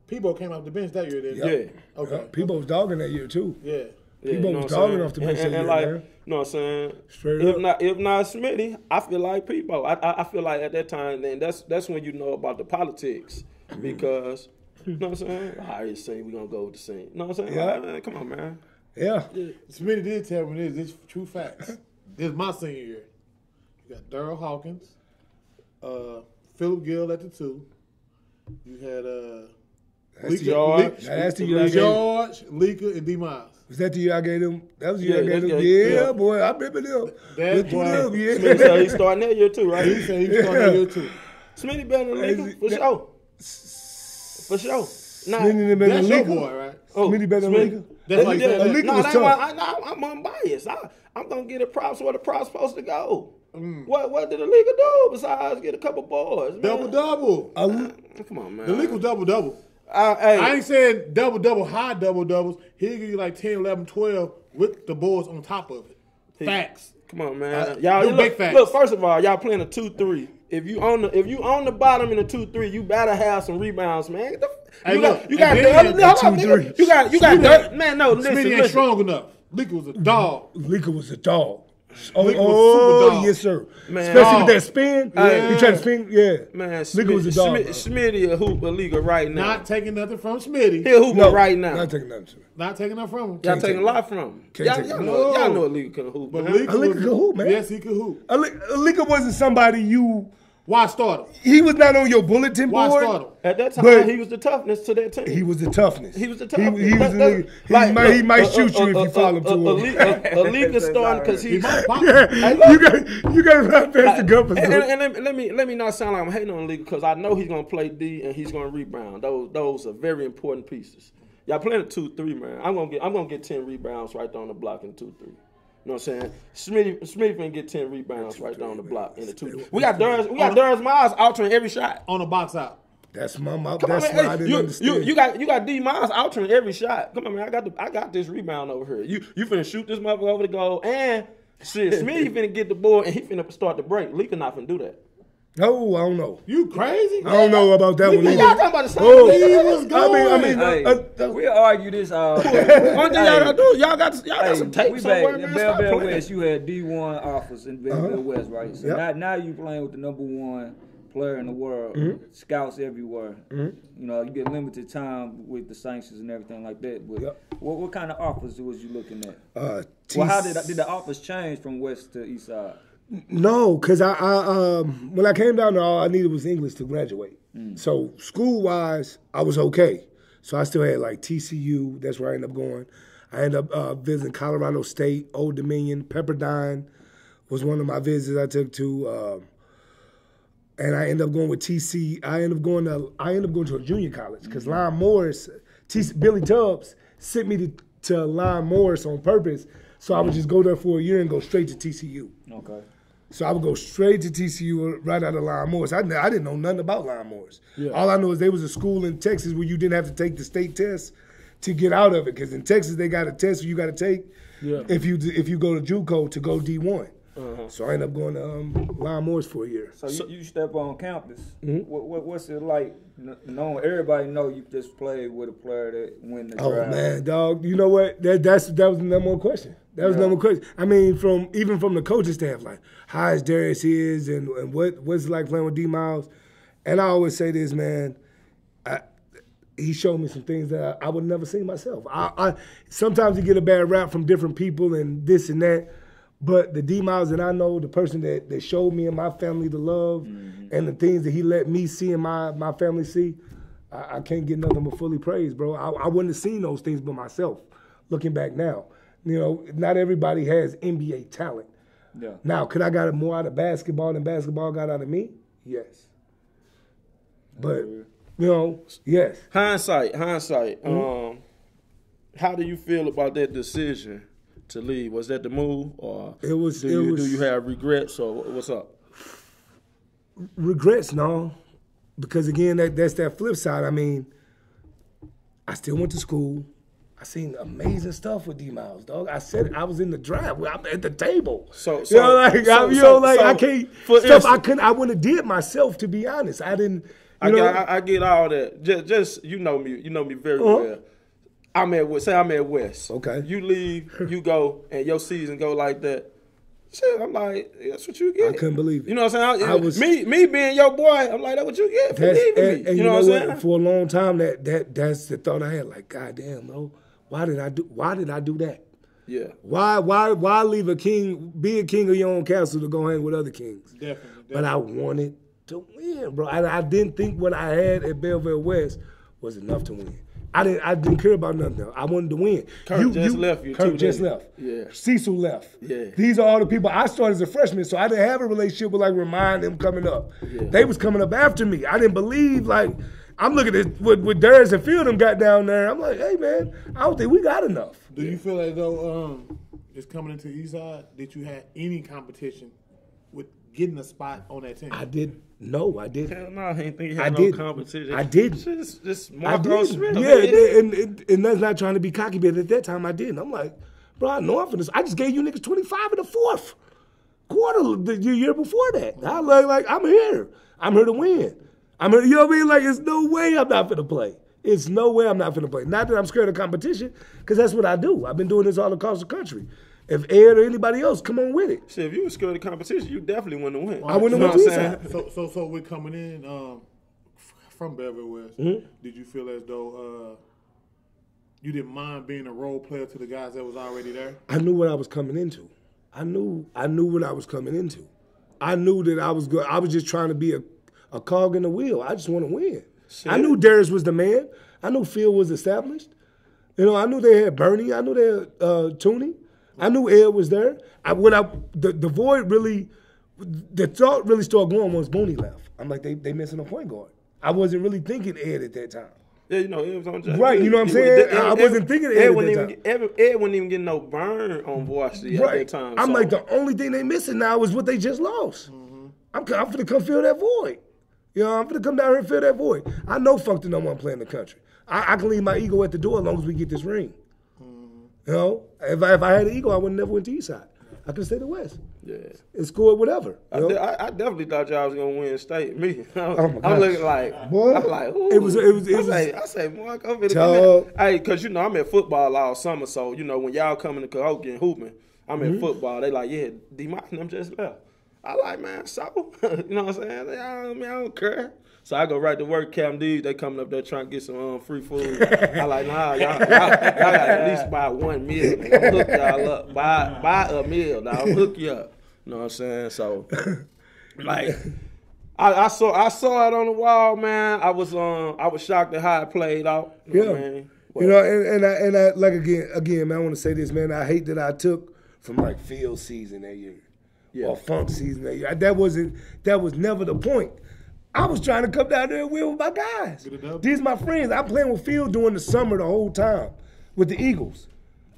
Peebo came off the bench that year. Yeah. Okay. People was dogging that year too. Yeah. Yeah, People you know was what I'm dogging saying? off the bench that and year, like, man. you know what I'm saying? Straight if up. If not Smitty, I feel like Peebo. I feel like at that time, then that's when you know about the politics because you know what I'm saying. I already seen we gonna go with the scene. You know what I'm saying? Yeah. Like, man, come on, man. Yeah. Smitty did tell me this true facts. This is my senior year. You got Darryl Hawkins, Philip Gill at the 2. You had That's the George. That's the year I gave. George, Lika, and D-Miles. Was that the year I gave them? That was the year I Yeah, gave them. that's- Yeah, yeah. boy, I remember them. That Went through boy. them, yeah. Smitty said he's starting that year too, right? He said he was starting that year too. Smitty better than Lincoln for sure. For sure. Nah, Smitty better That's than your Lika. boy, right? Smitty better than Lika. That's why you said that. Lika No, was that's tough. why I'm unbiased. I'm gonna get a props where the props supposed to go. What did the league do besides get a couple boys? Man? Double-double. Come on, man. The league was double-double. Hey, I ain't saying double-double, high double-doubles. He'll give you like 10, 11, 12 with the boys on top of it. Facts. come on, man. Y'all do big facts. look. First of all, y'all playing a 2-3. If you on the bottom in a 2-3, you better have some rebounds, man. Hey, You look, got and then Dirk. Hold on, nigga. You got Dirk. Man, no, Smitty ain't listen. strong enough. Lika was a dog. Lika was a dog. Oh, Leaker was super dog. yes, sir. Man. Especially with Dog. that spin. Yeah. He tried to spin. Yeah. Man, Leaker was a dog. Smitty a hooper leaguer right now. Not taking nothing from Smitty. He a hooper No, right now. Not taking nothing to him. Not taking nothing from him. Y'all Can't taking a take lot from him. Can't Y'all, take y'all it. know, No. y'all know a leaguer can hoop. But man. Leaker Leaker was- could hoop, man. Yes, he could hoop. Leaker wasn't somebody you. Why start him? He was not on your bulletin Why board. start him? At that time, But- he was the toughness to that team. He was the toughness. He was the He toughness. was the nigga. He might shoot you if you follow him too long. A league is starting because He he's. might pop. Yeah, you got to run past the gun for And let me not sound like I'm hating on the league because I know he's gonna play D and he's gonna rebound. Those are very important pieces. Y'all playing a 2-3, man. I'm gonna get 10 rebounds right there on the block in 2-3. You know what I'm saying? Smitty finna get 10 rebounds right there on the block in the 2. We got Darius Miles altering every shot. On the box out. That's my mouth. Come on, That's man. why I Hey, didn't understand. you got D Miles altering every shot. Come on, man. I got this rebound over here. You finna shoot this motherfucker over the goal and shit. Smitty finna get the ball and he finna start the break. Leaker not finna do that. No, I don't know. You crazy? I don't know about that one Y'all either. talking about the same Oh, thing. He was going. Hey, we'll argue this all day. One thing y'all gotta do, y'all got some tape we somewhere, back man. in Stop Belleville playing. West. You had D1 offers in Belleville West, right? So Yep. now you playing with the number one player in the world, scouts everywhere. You know, you get limited time with the sanctions and everything like that. But Yep. what kind of offers was you looking at? Well, How did the offers change from West to East Side? No, because I when I came down there, all I needed was English to graduate. So school wise, I was okay. So I still had like TCU. That's where I ended up going. I ended up visiting Colorado State, Old Dominion, Pepperdine was one of my visits I took to. And I ended up going with TC. I ended up going to a junior college because Lyon Morris, Billy Tubbs sent me to Lyon Morris on purpose. So I would just go there for a year and go straight to TCU. Okay. So I would go straight to TCU right out of Lyon Morris. I didn't know nothing about Lyon Morris. Yeah. All I know is there was a school in Texas where you didn't have to take the state test to get out of it. Because in Texas they got a test you got to take if you go to JUCO to go D1. So I ended up going to Lyon Morris for a year. So you step on campus. What's it like? Knowing everybody know you just played with a player that win the Oh draft. man, dog! You know what? That was the number one question. That was the number one question. I mean, even from the coaching staff, like how is Darius is and what's it like playing with D Miles. And I always say this, man. He showed me some things that I would never seen myself. I sometimes you get a bad rap from different people and this and that. But the D Miles that I know, the person that showed me and my family the love and the things that he let me see and my family see, I can't get nothing but fully praised, bro. I wouldn't have seen those things but myself, looking back now. You know, not everybody has NBA talent. Yeah. Now, could I got more out of basketball than basketball got out of me? Yes. But, yes. Hindsight. How do you feel about that decision to leave? Was that the move, or It was- do you have regrets, or what's up? Regrets, no. Because, again, that's that flip side. I mean, I still went to school. I seen amazing stuff with D Miles, dog. I said I was in the draft. I'm at the table. I can't stuff I wouldn't have did myself, to be honest. I didn't. I get all that. Just you know me very well. I'm at West. Okay. You leave, you go, and your season go like that. Shit, I'm like, that's what you get. I couldn't believe it. You know what I'm saying? Me being your boy, I'm like, that's what you get for leaving me. And you know what I'm saying? For a long time, that's the thought I had. Like, goddamn, bro, why did I do that? Yeah. Why leave a king, be a king of your own castle to go hang with other kings? Definitely. But I wanted to win, bro. I didn't think what I had at Belleville West was enough to win. I didn't care about nothing else. I wanted to win. Kirk just left you, Kirk too, just didn't left. he? Yeah. Cecil left. Yeah. These are all the people. I started as a freshman, so I didn't have a relationship with, like, Remind them coming up. Yeah. They was coming up after me. I didn't believe, like, I'm looking at what Darius and Fieldham got down there. I'm like, hey, man, I don't think we got enough. Do you feel as though just coming into Eastside that you had any competition with getting a spot on that team? I did. No, I didn't. Hell no, I ain't think he I had no didn't. competition. I didn't. Just I Marco did. Smith. Yeah, and that's not trying to be cocky, but at that time I didn't. I'm like, bro, I know I'm finna. I just gave you niggas 25 in the fourth quarter the year before that. I like I'm here. I'm here to win. I'm here. You know what I mean? Like, it's no way I'm not finna play. It's no way I'm not finna play. Not that I'm scared of competition, because that's what I do. I've been doing this all across the country. If Ed or anybody else, come on with it. Shit, if you were scared of the competition, you definitely wouldn't win. I wouldn't have went to Eastside. So we're coming in from Beverly West. Did you feel as though you didn't mind being a role player to the guys that was already there? I knew what I was coming into. I knew what I was coming into. I knew that I was good. I was just trying to be a cog in the wheel. I just want to win. Shit. I knew Darius was the man. I knew Phil was established. You know, I knew they had Bernie. I knew they had Tooney. I knew Ed was there. The void really, the thought really started going once Booney left. I'm like, they missing a point guard. I wasn't really thinking Ed at that time. Yeah, you know, Ed was on Jack. Right, you know what I'm saying? I wasn't thinking Ed at that time. Ed wasn't even getting no burn on varsity at that time. I'm like, the only thing they missing now is what they just lost. I'm finna come fill that void. You know, I'm finna come down here and fill that void. I know Funk the #1 player in the country. I can leave my ego at the door as long as we get this ring. You know, if I had an ego, I would never went to Eastside. I could stay to West. Yeah. And score whatever. I definitely thought y'all was gonna win state. Me, my I'm looking like, boy. I'm like, ooh. It was. I say, Mark, I'm finna come in. Hey, cause you know I'm at football all summer, so you know when y'all coming to Cahokia and hooping, I'm in football. They like, yeah, D-Mike and them just left. I like, man, so you know what I'm saying? I don't care. So I go right to work, Cam D. They coming up there trying to get some free food. I like, nah, y'all got at least buy 1 meal. Nigga. I'll hook y'all up. Buy a meal. Now I'll hook you up. You know what I'm saying? So, like, I saw it on the wall, man. I was shocked at how it played out. You know what I mean? You know, and I like again, man. I want to say this, man. I hate that I took from like Phil's season that year, or Funk season that year. That was never the point. I was trying to come down there and win with my guys. These my friends. I'm playing with Phil during the summer the whole time with the Eagles.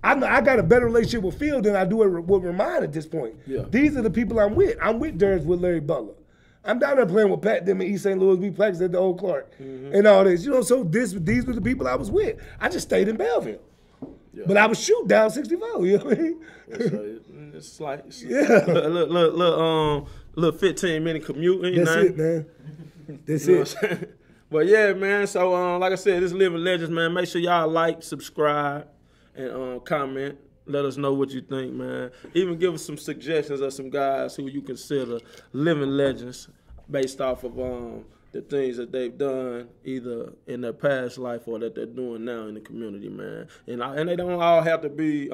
I got a better relationship with Phil than I do with Ramon at this point. Yeah. These are the people I'm with. I'm with Darius with Larry Butler. I'm down there playing with Pat them in East St. Louis. We practiced at the Old Clark and all this. You know, so these were the people I was with. I just stayed in Belleville. Yeah. But I was shooting down 64, you know what I mean? It's like a little 15-minute commute. That's it, man. That's it. But yeah, man. So like I said, this is Living Legends, man. Make sure y'all like, subscribe, and comment. Let us know what you think, man. Even give us some suggestions of some guys who you consider living legends based off of the things that they've done either in their past life or that they're doing now in the community, man. And they don't all have to be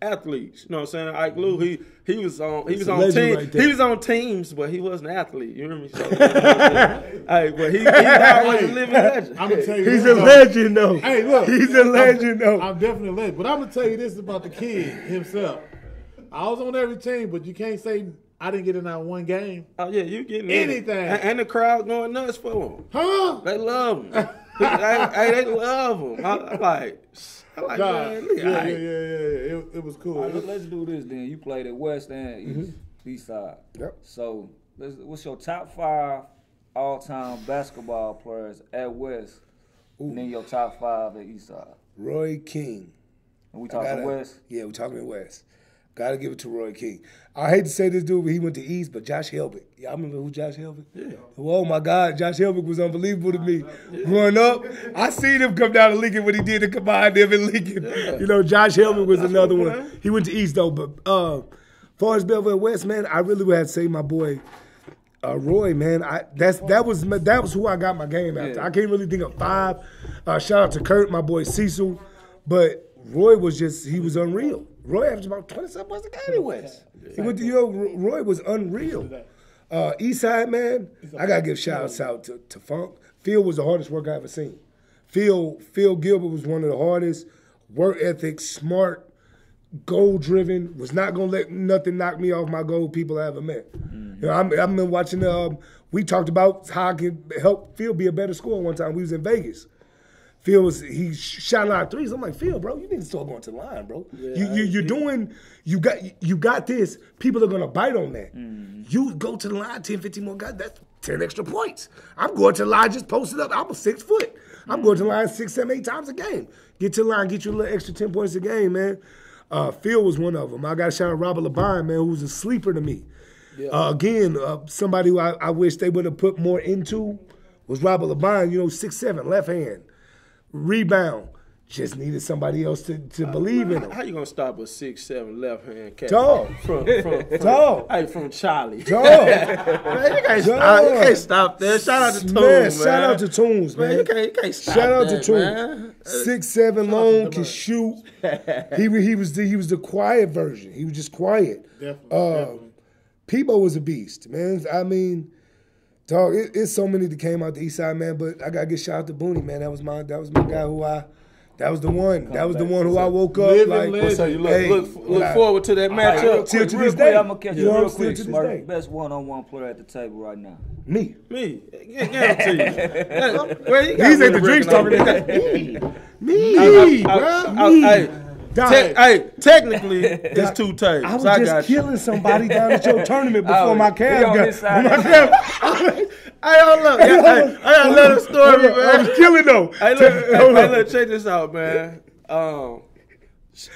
athletes. You know what I'm saying? Ike Lou, he was on teams. Right, he was on teams, but he wasn't an athlete. You hear me? So, hey, but he's always a living legend. I'm gonna tell you, he's a legend though. Hey, look, he's a legend though. I'm definitely a legend. But I'm gonna tell you this about the kid himself. I was on every team, but you can't say I didn't get in that one game. Oh yeah, you getting anything, and the crowd going nuts for him. Huh? They love him. They love him. I like, man, yeah. It was cool. Right, let's do this then. You played at West and East Side. Yep. So, what's your top 5 all-time basketball players at West, and then your top 5 at East Side? Roy King. And we talking West? Yeah, we're talking West. Got to give it to Roy King. I hate to say this dude, but he went to East, but Josh Helbig. Y'all remember who Josh Helbig? Yeah. Oh, my God. Josh Helbig was unbelievable to me. Yeah. Growing up, I seen him come down to Lincoln when he did the combine them in Lincoln. Yeah. You know, Josh Helbig was another one. He went to East, though. But as far as Belleville West, man, I really would have to say my boy Roy, man. That was who I got my game after. I can't really think of 5. Shout out to Kurt, my boy Cecil. But Roy was he was unreal. Roy averaged about 27 points a game in West. He went to, Roy was unreal. East Side, man, I got to give shout-outs out to Funk. Phil was the hardest worker I ever seen. Phil Gilbert was one of the hardest, work ethic, smart, goal-driven, was not going to let nothing knock me off my goal people I ever met. Mm-hmm. You know, I've been watching, we talked about how I could help Phil be a better scorer one time. We was in Vegas. Phil he shot a lot of threes. I'm like, Phil, bro, you need to start going to the line, bro. Yeah, you got this. People are gonna bite on that. Mm-hmm. You go to the line, 10, 15 more guys, that's 10 extra points. I'm going to the line, just posted up. I'm a 6 foot. I'm going to the line 6, 7, 8 times a game. Get to the line, get you a little extra 10 points a game, man. Phil was one of them. I got to shout out Robert LeBine, man, who was a sleeper to me. Yeah. Again, somebody who I wish they would have put more into was Robert LeBine, 6'7", left hand. Rebound, just needed somebody else to believe in him. How you gonna stop a 6'7" left hand cat? Dog. From Dog. Hey, from Charlie. Dog. Man, you can't stop that. Shout out to Tunes, man. Shout out to Tunes, man. You can't stop Shout out that, to Tunes. man. 6'7" long, can shoot. He was the quiet version. He was just quiet. Definitely. Peebo was a beast, man. I mean, dog, it's so many that came out the East Side, man. But I gotta give shout out to Booney, man. That was my guy who that was the one. That was the one who I woke up Living like. So you Hey, look forward to that matchup. Till to Real this quick, day. I'm gonna catch You you know, real still quick. to this Smart. day. Best one-on-one player at the table right now. Me. Me, guarantee you. Well, you These ain't the got drinks record talking. on Me, bro. Hey, technically, it's 2 tables. I was got just you. killing somebody down at your tournament before Oh, my he cab on got. his side. My cab, Hey, hold up. I got a little story, I was man. killing though. Hey, look, check this out, man.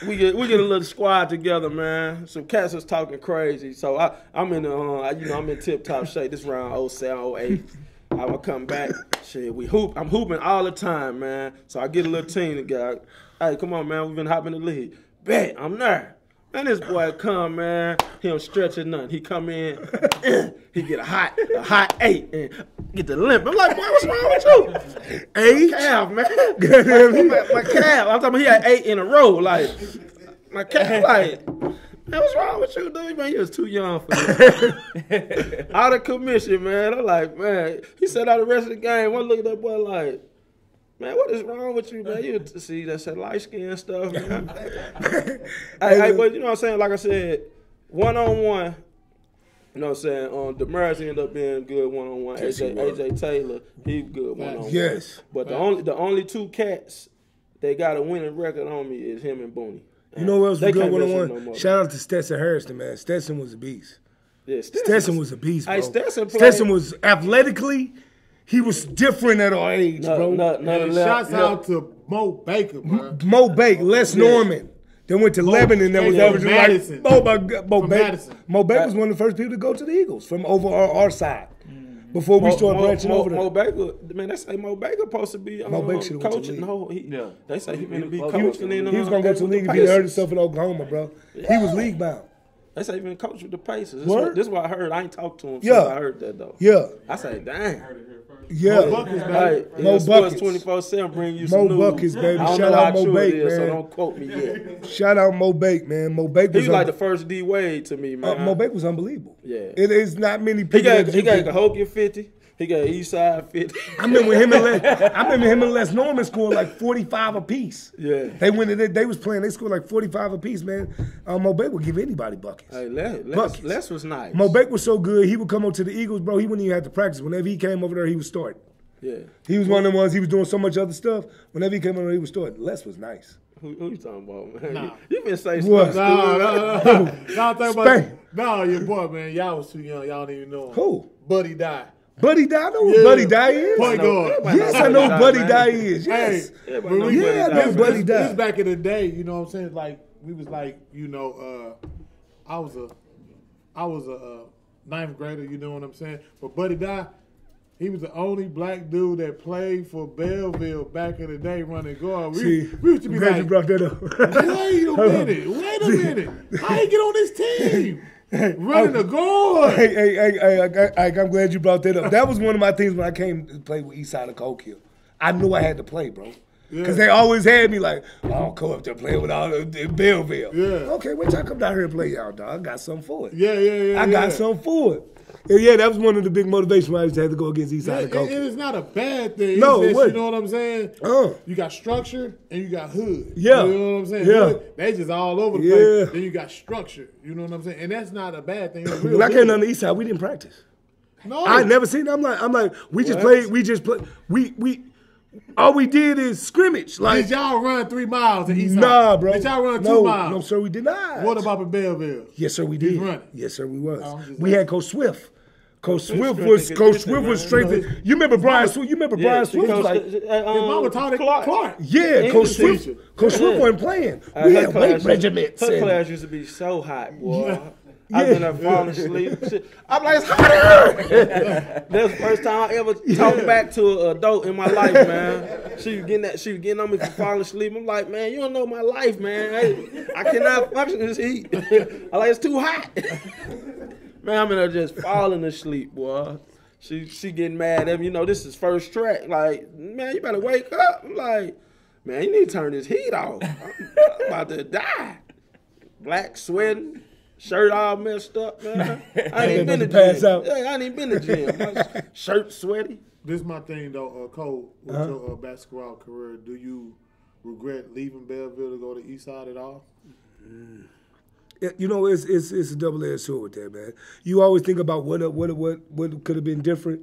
We get a little squad together, man. Some cats was talking crazy, so I'm in I'm in tip top shape. This round 07, 08. I will come back. Shit, I'm hooping all the time, man. So I get a little team together. Hey, come on, man. We've been hopping the league. Bet I'm there. Man, this boy come, man. He don't stretch or nothing. He come in, he get a hot 8 and get the limp. I'm like, boy, what's wrong with you? 8? Calf, man. my calf. I'm talking about he had 8 in a row. Like, my calf, like, man, what's wrong with you, dude? Man, you was too young for this. Out of commission, man. I'm like, man. He said out the rest of the game, one look at that boy like, man, what is wrong with you, man? You see that light skin stuff, man. hey, but you know what I'm saying? Like I said, one-on-one, you know what I'm saying? Demaris ended up being good one-on-one. Yes, he was. AJ Taylor, he good one-on-one. Yes. But the only 2 cats that got a winning record on me is him and Booney. You know what else They was good can't mess with one-on-one? no more. Shout out to Stetson Harrison, man. Stetson was a beast. Yeah, Stetson was a beast, bro. Hey, Stetson Stetson was athletically, he was different at our age, bro. And shouts out to Mo Baker, bro. Mo Baker, Les Norman. Then went to Lebanon and was From averaging Madison. like, oh my God, Mo From Baker. Madison. Mo Baker was one of the first people to go to the Eagles from over our side. Before we started branching over there. Mo Baker, man, they say Mo Baker supposed to be Mo Baker should've went to coaching. league. No, they say he going to be He was coaching in He was going to go to the league if he heard himself in Oklahoma, bro. He was league bound. They say he been coach with the Pacers. Word? This is what I heard. I ain't talked to him Yeah. since I heard that, though. Yeah. I say, dang. Yeah. Buckets, baby. Hey, Mo Sports Buckets. 24/7 bring you Mo some news. Buckets, baby. I don't Shout know out how Mo true Bake, it is, so man. don't quote me yet. Shout out Mo Bake, man. Mo Bake He was was like the first D Wade to me, man. Mo Bake was unbelievable. Yeah. It is not many people. He got that do Cahokia 50. He got Eastside 50. I remember him and Les Norman scored like 45 apiece. Yeah. They was playing, they scored like 45 apiece, man. Mo Bake would give anybody buckets. Hey, Buckets. Les was nice. Mo Bake was so good, he would come up to the Eagles, bro. He wouldn't even have to practice. Whenever he came over there, he was starting. Yeah. He was one of the ones, he was doing so much other stuff. Whenever he came over there, he was starting. Les was nice. Who you talking about, man? Nah. You been saying What? stuff. Y'all think Spain. about your boy, man. Y'all was too young. Y'all don't even know him. Who? Buddy died. Buddy Dye? I know who Yeah. Buddy Dye is. Point guard. Yes, I know who Buddy Dye is. Yes. Hey, Everybody when know we- Buddy Yeah, I Dye, know man. Buddy This Dye. back in the day, you know what I'm saying? Like we was like, I was a ninth grader. You know what I'm saying? But Buddy Dye, he was the only black dude that played for Belleville back in the day, running guard. See, We used to be I'm glad you like, brought that up. wait a minute. How he get on this team? Running the guard. Hey, I'm glad you brought that up. That was one of my things when I came to play with Eastside of Cahokia. I knew I had to play, bro. Because they always had me like, oh, come up there playing with all the Belleville. Yeah. Okay, wait till I come down here and play y'all, dog. I got something for it. Yeah. I got something for it. And yeah, that was one of the big motivations why I used to have to go against Eastside of It Cahokia. is not a bad thing. No, It's it just, wasn't. you know what I'm saying? Uh. You got structure and you got hood. Yeah. You know what I'm saying? Yeah. Hood, they just all over the Yeah. place. Then you got structure. You know what I'm saying? And that's not a bad thing. It's real When I came good. on the Eastside, we didn't practice. No. I never seen it. I'm like, we just What? played, we all we did is scrimmage. Like, Did y'all run 3 miles to Eastside? nah, bro. Did y'all run 2 no, miles? No, sir, we did not. What about in Belleville? Yes, sir, we He's did. running. Yes, sir, we was. I'm just We had Coach Swift. Coach Swift was straight. man. You remember Brian Swift? You remember Brian Swift was like, His mama taught it Clark. yeah, Coach English Swift. teacher. Coach Swift wasn't playing. Her We had weight class- regiments. Her and- class used to be so hot, boy. I've been there falling asleep. Shit. I'm like, it's hot in here. That's the first time I ever talked back to an adult in my life, man. She was getting on me for falling asleep. I'm like, man, you don't know my life, man. I cannot function in this heat. I'm like, it's too hot. Man, I'm in there just falling asleep, boy. She getting mad at me. You know, this is first track. Like, man, you better wake up. I'm like, man, you need to turn this heat off. I'm about to die. Black, sweating, shirt all messed up, man. I ain't been to the gym. Yeah, I ain't been to the gym. My shirt sweaty. This is my thing, though, Cole, with your basketball career. Do you regret leaving Belleville to go to Eastside at all? You know, it's a double-edged sword with that, man. You always think about what could have been different,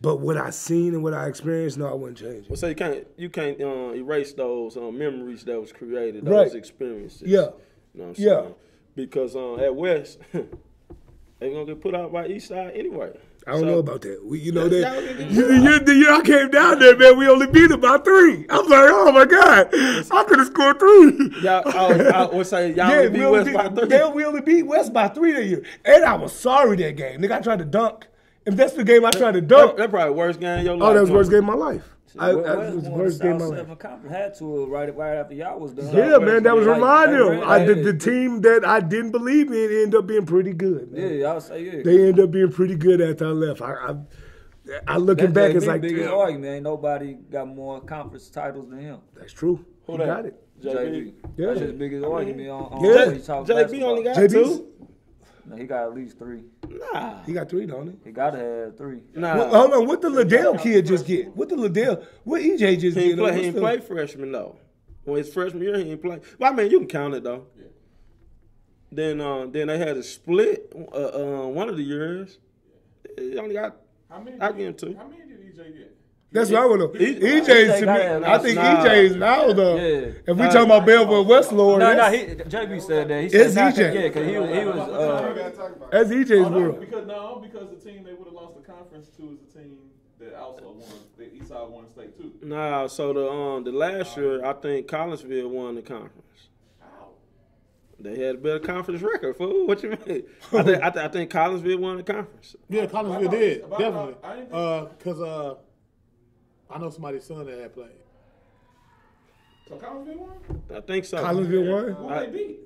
but what I seen and what I experienced, no, I wouldn't change it. Well, so you can't erase those memories that was created, those Right. experiences. Yeah. You know what I'm saying? Because at West, they gonna get put out by Eastside anyway. I don't know about that. You know Yeah, that the year I came down there, man, we only beat them by 3. I was like, oh my God, I could have scored 3. I would say y'all only beat West by 3. Yeah, we only beat West by 3 that year, and I was sorry that game. Nigga, I tried to dunk. If that's the game I tried to dunk, That's probably the worst game in your life. oh, that was the worst game of my life. It West was the won worst game of my South life. Seven Conference had to right after y'all was done. Yeah, man, that was Like, reminding them. like, The team that I didn't believe in ended up being pretty good. Man. Yeah, I would say yeah. They ended up being pretty good after I left. I looking back, it's like, biggest damn, argument. Ain't nobody got more conference titles than him. that's true. Who You that? got it. JB. Yeah. That's his biggest argument on Yeah. when he talks JB basketball. only got JB's 2. No, he got at least 3. Nah. He got 3, don't he? He gotta have 3. Nah. Hold on, what the Liddell kid just get? What EJ just He get? ain't play freshman though. When his freshman year, he ain't play. Well, I mean, you can count it though. Then they had a split one of the years. He only got. I give him 2. How many did EJ get? That's what I want to know. EJ EJ's to me. I think EJ is now though. Yeah. If we talking about Belleville West Lord, No, that's JB said that. He It's said not EJ. Yeah, because he was that's EJ's world. Because the team they would have lost the conference to is the team that also won. The Eastside won state too. Nah, so the last year, I think Collinsville won the conference. They had a better conference record, fool. What you mean? I think Collinsville won the conference. Yeah, Collinsville did, About- definitely. I didn't think- Because I know somebody's son that had played. So Collinsville won? I think so. Collinsville won. Who they beat?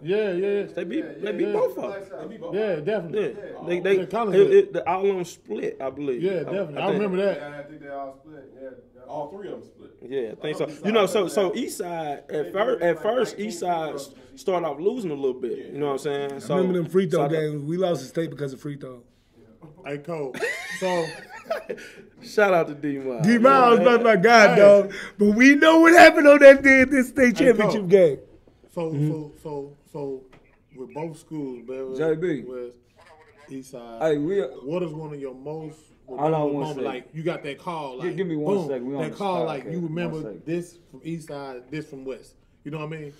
Yeah. They beat both of them. They beat both. Yeah, definitely. Yeah, they Yeah, Collinsville. the all of them split, I believe. Yeah, definitely. I think- remember that. I think they all split. Yeah. All 3 of them split. Yeah, I think so. You know, so Eastside at first Eastside started off losing a little bit. You know what I'm saying? So, Remember them free throw so I- games? We lost the state because of free throw. Hey, Cole. So, Shout out to D-Miles. D Miles, my God, dog. But we know what happened on that day at this state Hey, championship Cole. game. So, with both schools, Beverly, JB. West, Eastside, Hey, what is one of your most Hold on memorable one moments? second. Like, you got that call, like, Give me one boom, second. We on that the call, spot, like, okay. you 1 remember second. this from Eastside, this from West. You know what I mean?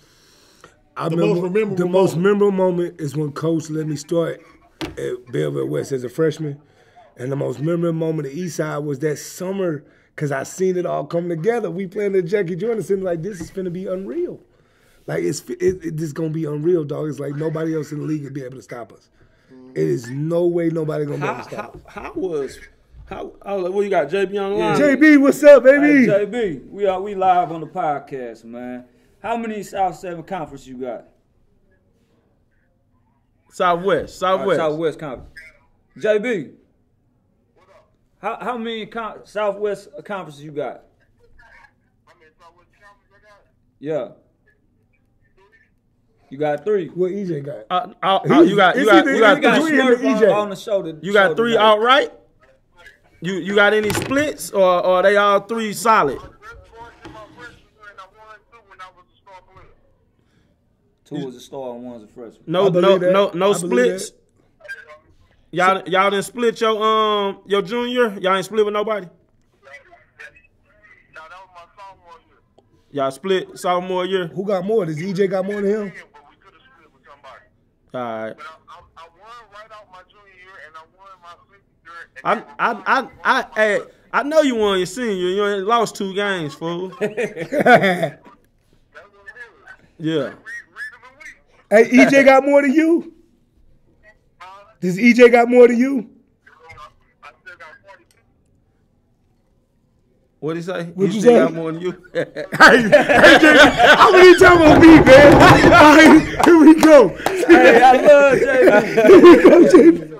I The remember most memorable the most moment. memorable moment is when Coach let me start at Belleville West as a freshman. And the most memorable moment at Eastside was that summer because I seen it all come together. We playing the Jackie Jordan Center like this is finna be unreal. Like this is gonna be unreal, dog. It's like nobody else in the league will be able to stop us. It is no way nobody gonna be able to stop us. What you got, JB on the line? JB, what's up, baby? Hey, JB, we live on the podcast, man. How many South 7 conference you got? Southwest. Southwest conference. JB, how many Southwest conferences you got? Yeah. You got 3. What EJ got? You got It's either- you got it's got three. three in the EJ. on the show. You got 3 outright. You got any splits or are they all 3 solid? 2 was a star and 1's a freshman. No I believe that. no I believe splits. Y'all didn't split your junior. Y'all ain't split with nobody. Y'all split sophomore year. Who got more? Does EJ got more than him? All right. I won right out my junior year, and I won my senior year. I know you won your senior. You ain't lost 2 games, fool. That's what it is. Yeah. Read of the week. Hey, EJ got more than you? Does EJ got more than you? I still got 42. What'd he say? What'd you still say? got more than you. Hey, JB, how many times on me, man? All right, here we go. Hey, I love JB. Here we go, JB.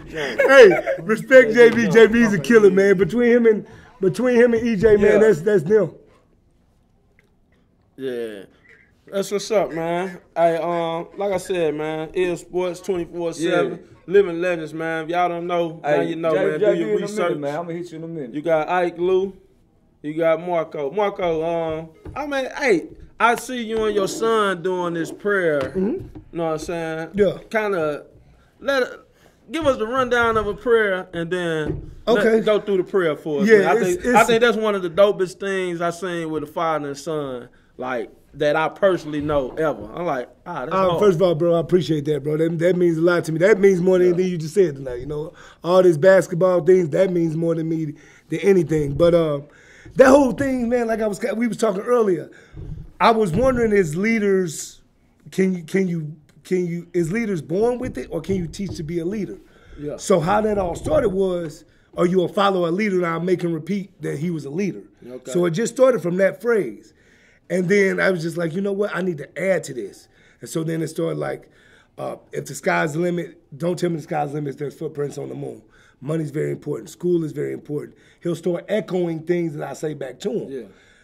Hey, respect JB. JB's a killer, man. Between him and EJ, man, Yeah. that's them. Yeah. That's what's up, man. Hey, like I said, man, Ill Sports 24/7, Yeah. living legends, man. If y'all don't know, now you know, man. Do JB your in a research. minute, man. I'm gonna hit you in a minute. You got Ike Lou. You got Marco. Marco, I mean, hey, I see you and your son doing this prayer. You know what I'm saying? Yeah. Kind of give us the rundown of a prayer and then Okay. go through the prayer for us. Yeah, man. I it's- think that's one of the dopest things I seen with the father and son, like that I personally know ever. I'm like, that's hard. First of all, bro, I appreciate that, bro. That means a lot to me. That means more than anything you just said tonight. You know, all this basketball things, that means more than me than anything. But that whole thing, man, like we was talking earlier, I was wondering, is leaders, is leaders born with it, or can you teach to be a leader? Yeah. So how that all started was, are you a follower, a leader, and I'll make him repeat that he was a leader. Okay. So it just started from that phrase. And then I was just like, you know what? I need to add to this. And so then it started like, if the sky's the limit, don't tell me the sky's the limit, there's footprints on the moon. Money's very important. School is very important. He'll start echoing things that I say back to him. Yeah.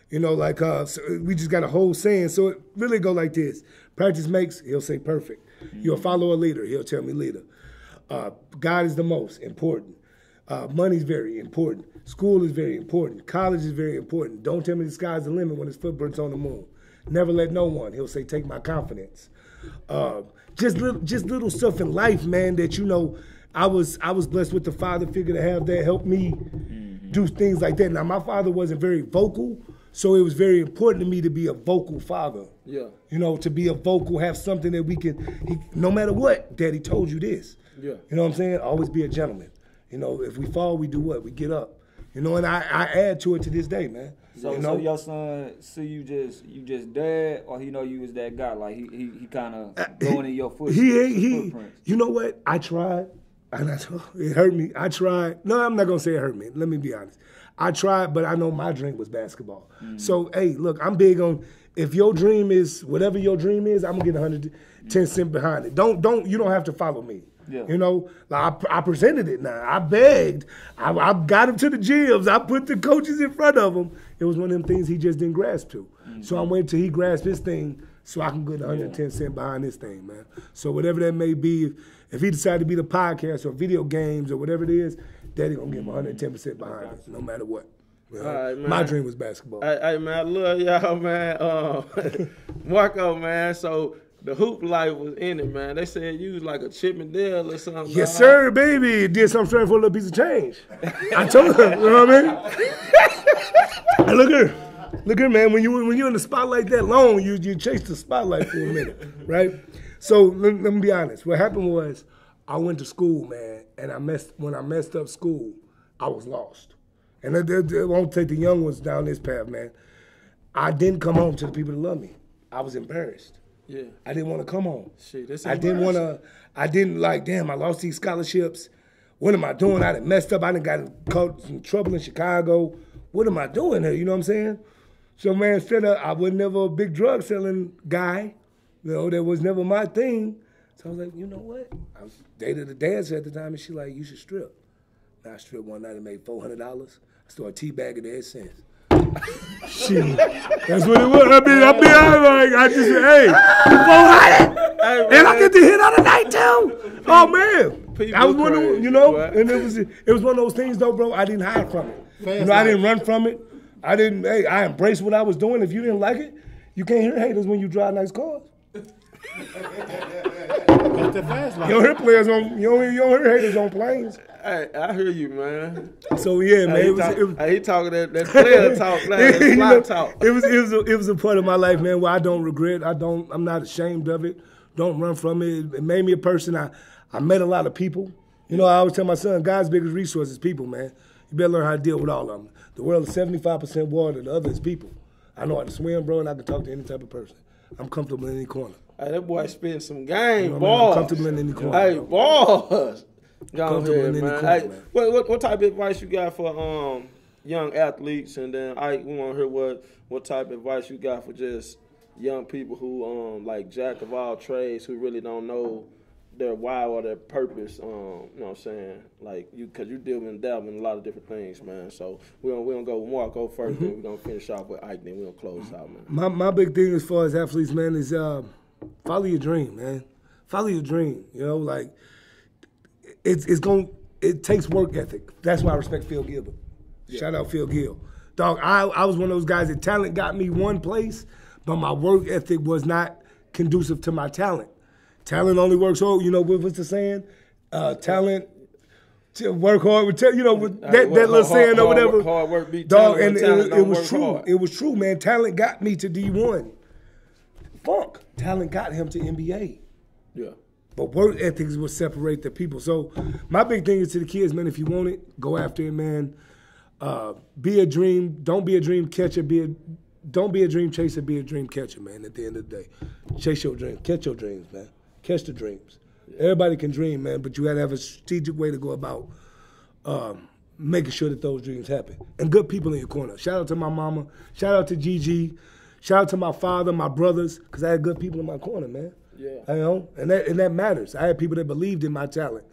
You know, like so we just got a whole saying. So it really go like this. Practice makes, he'll say perfect. You'll follow a leader, he'll tell me leader. God is the most important. Money's very important. School is very important. College is very important. Don't tell me the sky's the limit when his footprints on the moon. Never let no one. He'll say, take my confidence. Just little stuff in life, man, that you know, I was blessed with the father figure to have that help me do things like that. Now, my father wasn't very vocal, so it was very important to me to be a vocal father. Yeah. You know, to be a vocal, have something that we can, no matter what, Daddy told you this. Yeah. You know what I'm saying? Always be a gentleman. You know, if we fall, we do what? We get up. You know, and I add to it to this day, man. So, you know? so your son see you just dad, or he know you was that guy? Like he kind of going in your footsteps. Footprints. You know what? I tried, and it hurt me. I tried. No, I'm not gonna say it hurt me. Let me be honest. I tried, but I know my dream was basketball. So, hey, look, I'm big on, if your dream is whatever your dream is, I'm gonna get 110 cents behind it. You don't have to follow me. Yeah. You know, like I presented it now. I begged. I got him to the gyms. I put the coaches in front of him. It was one of them things he just didn't grasp to. So I'm waiting till he grasps his thing so I can get 110 cents behind this thing, man. So whatever that may be, if he decided to be the podcast or video games or whatever it is, Daddy gonna give him 110% behind it, no matter what. You know? All right, man. My dream was basketball. Hey, man, I love y'all, man. Marco, man, so the hoop life was in it, man. They said you was like a Chippendale or something. Yes, dog. sir, baby. Did something straight for a little piece of change. I told her, you know what I mean? And look here, man. When you're in the spotlight that long, you chase the spotlight for a minute, right? So let me be honest. What happened was I went to school, man, and when I messed up school, I was lost. And I won't take the young ones down this path, man. I didn't come home to the people that love me. I was embarrassed. Yeah. I didn't want to come home. Shit, that's I didn't like, damn, I lost these scholarships. What am I doing? I done messed up. I done got caught in trouble in Chicago. What am I doing here? You know what I'm saying? So, man, instead of, I was never a big drug selling guy. You know, that was never my thing. So I was like, you know what? I was dated a dancer at the time, and she like, you should strip. And I stripped one night and made $400. I started teabagging ever since. Shit, that's what it was. I just hey, 400, and I get to hit on a night too. Oh man, People I was one of crazy, you know, boy. and it was one of those things though, bro. I didn't hide from it. You know, I didn't run from it. I didn't. Hey, I embraced what I was doing. If you didn't like it, you can't hear haters when you drive nice cars. That's the fast life. You don't hear players on. You don't hear haters on planes. Hey, I hear you, man. So yeah, man, it was. He talking that player talk, now, that You fly know, talk. it was a part of my life, man, where I don't regret. I'm not ashamed of it. Don't run from it. It made me a person. I met a lot of people. You know, I always tell my son, God's biggest resource is people, man. You better learn how to deal with all of them. The world is 75% water, the other is people. I know how to swim, bro, and I can talk to any type of person. I'm comfortable in any corner. Hey, that boy spitting some game, You know what I mean? I'm balls. comfortable in any corner. Hey, bro. balls. Go Comfortable ahead, in any man. corner, Hey, man. what type of advice you got for young athletes? And then we want to hear what type of advice you got for just young people who like jack of all trades who really don't know their why or their purpose. You know what I'm saying? Like because you deal in a lot of different things, man. So we're gonna go with Marco first, then we're gonna finish off with Ike, then we're gonna close out, man. My big thing as far as athletes, man, is follow your dream, man. Follow your dream. You know, like it takes work ethic. That's why I respect Phil Gilbert. Shout out Phil Gill. Dog, I was one of those guys that talent got me one place, but my work ethic was not conducive to my talent. Talent only works hard. You know what's the saying? Talent to work hard. That little saying or whatever. Hard work beat Dog, talent. and it was work true. hard. It was true, man. Talent got me to D1. Funk. Talent got him to NBA. Yeah. But work ethics will separate the people. So my big thing is to the kids, man, if you want it, go after it, man. Be a dream. Don't be a dream catcher. Don't be a dream chaser. Be a dream catcher, man, at the end of the day. Chase your dreams. Catch your dreams, man. Catch the dreams. Yeah. Everybody can dream, man, but you got to have a strategic way to go about making sure that those dreams happen. And good people in your corner. Shout out to my mama. Shout out to Gigi. Shout out to my father, my brothers, because I had good people in my corner, man. Yeah. You know, and that matters. I had people that believed in my talent,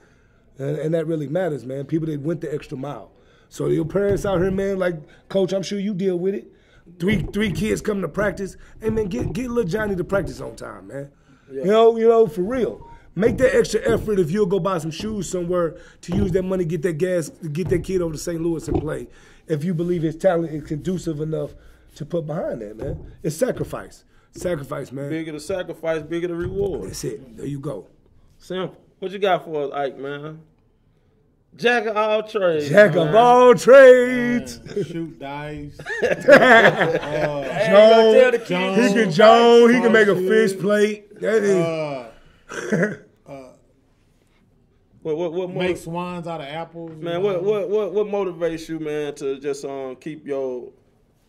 and that really matters, man. People that went the extra mile. So your parents out here, man, like Coach, I'm sure you deal with it. Three kids coming to practice. Hey, man, get little Johnny to practice on time, man. Yeah. You know, for real. Make that extra effort if you'll go buy some shoes somewhere to use that money, get that gas, to get that kid over to St. Louis and play. If you believe his talent is conducive enough to put behind that, man. It's sacrifice. Sacrifice, man. Bigger the sacrifice, bigger the reward. That's it. There you go. Simple. What you got for us, Ike, man? Jack of all trades. Jack of all trades. Shoot dice. Joan. He can Joan. He can make a fish plate. That is. What make swans out of apples. Man, what motivates you, man, to just keep your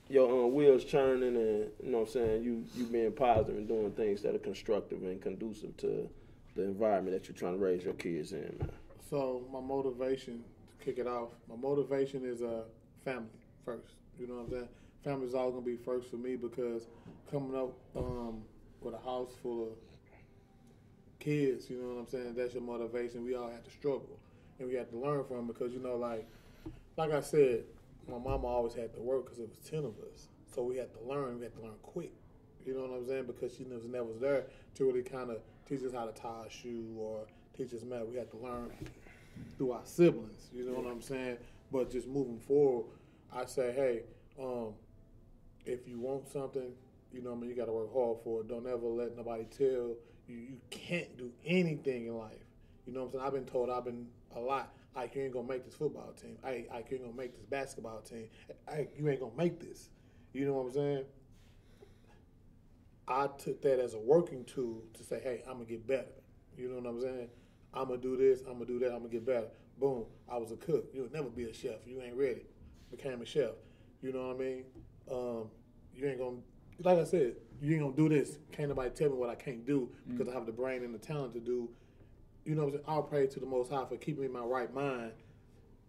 wheels churning and, you know what I'm saying, you being positive and doing things that are constructive and conducive to the environment that you're trying to raise your kids in, man? So my motivation, to kick it off, my motivation is family first. You know what I'm saying? Family's always going to be first for me because coming up with a house full of kids, you know what I'm saying, that's your motivation. We all have to struggle and we have to learn from it because, you know, like I said, my mama always had to work because it was 10 of us. So we had to learn. We had to learn quick. You know what I'm saying? Because she never was there to really kind of teach us how to tie a shoe or teach us math. We had to learn through our siblings. You know what I'm saying? But just moving forward, I say, hey, if you want something, you know what I mean, you got to work hard for it. Don't ever let nobody tell you can't do anything in life. You know what I'm saying? I've been told a lot. Ike, you ain't gonna make this football team. Ike, you ain't gonna make this basketball team. Ike, you ain't gonna make this. You know what I'm saying? I took that as a working tool to say, hey, I'm gonna get better. You know what I'm saying? I'm gonna do this, I'm gonna do that, I'm gonna get better. Boom, I was a cook. You would never be a chef. You ain't ready. Became a chef. You know what I mean? You ain't gonna, like I said, you ain't gonna do this. Can't nobody tell me what I can't do because I have the brain and the talent to do. You know what I'm saying? I'll pray to the Most High for keeping me in my right mind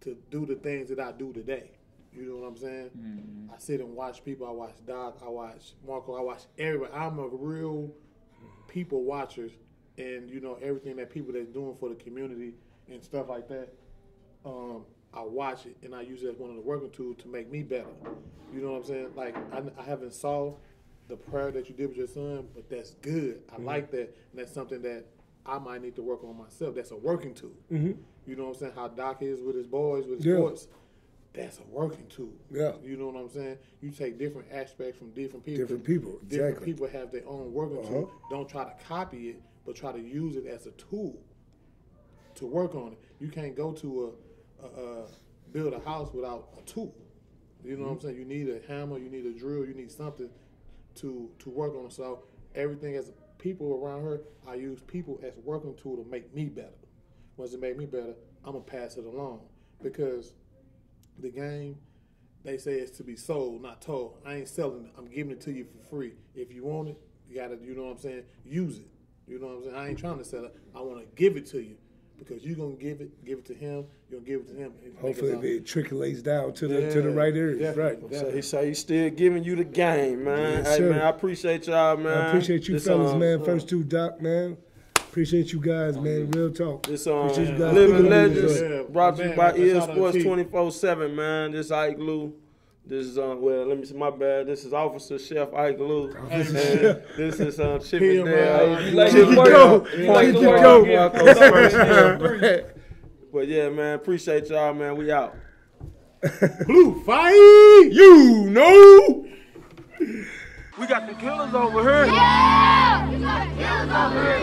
to do the things that I do today. You know what I'm saying? Mm-hmm. I sit and watch people. I watch Doc. I watch Marco. I watch everybody. I'm a real people watcher, and you know everything that people that's doing for the community and stuff like that. I watch it and I use it as one of the working tools to make me better. You know what I'm saying? Like I haven't saw the prayer that you did with your son, but that's good. I like that, and that's something that I might need to work on myself. That's a working tool. Mm-hmm. You know what I'm saying? How Doc is with his boys, with his sports. That's a working tool. Yeah. You know what I'm saying? You take different aspects from different people. Different people, exactly. Different people have their own working tool. Don't try to copy it, but try to use it as a tool to work on it. You can't go to build a house without a tool. You know what I'm saying? You need a hammer, you need a drill, you need something to work on. So everything as people around her, I use people as a working tool to make me better. Once it make me better, I'm going to pass it along. Because the game, they say it's to be sold, not told. I ain't selling it. I'm giving it to you for free. If you want it, you got to, you know what I'm saying, use it. You know what I'm saying? I ain't trying to sell it. I want to give it to you because you're gonna give it to him. You're gonna give it to him. Hopefully, it trickles down to the right areas. Right. So he say he's still giving you the game, man. Yes, hey, sir. man, I appreciate y'all, man. I appreciate you fellas, man. First two, Doc, man. Appreciate you guys, man. Real talk. This Appreciate you guys. Living Speaking of Legends this, brought to you Man, by that's EL all the Sports key. 24/7, man. This Ike Lou. This is well, let me see, my bad. This is Officer Chef Ike Lou. And this is Chippendale. You like Keep to it work going. out. You like Keep to it work going. out. But yeah, man, appreciate y'all, man. We out. Blue fight. You know. We got the killers over here. Yeah! You got killers over here.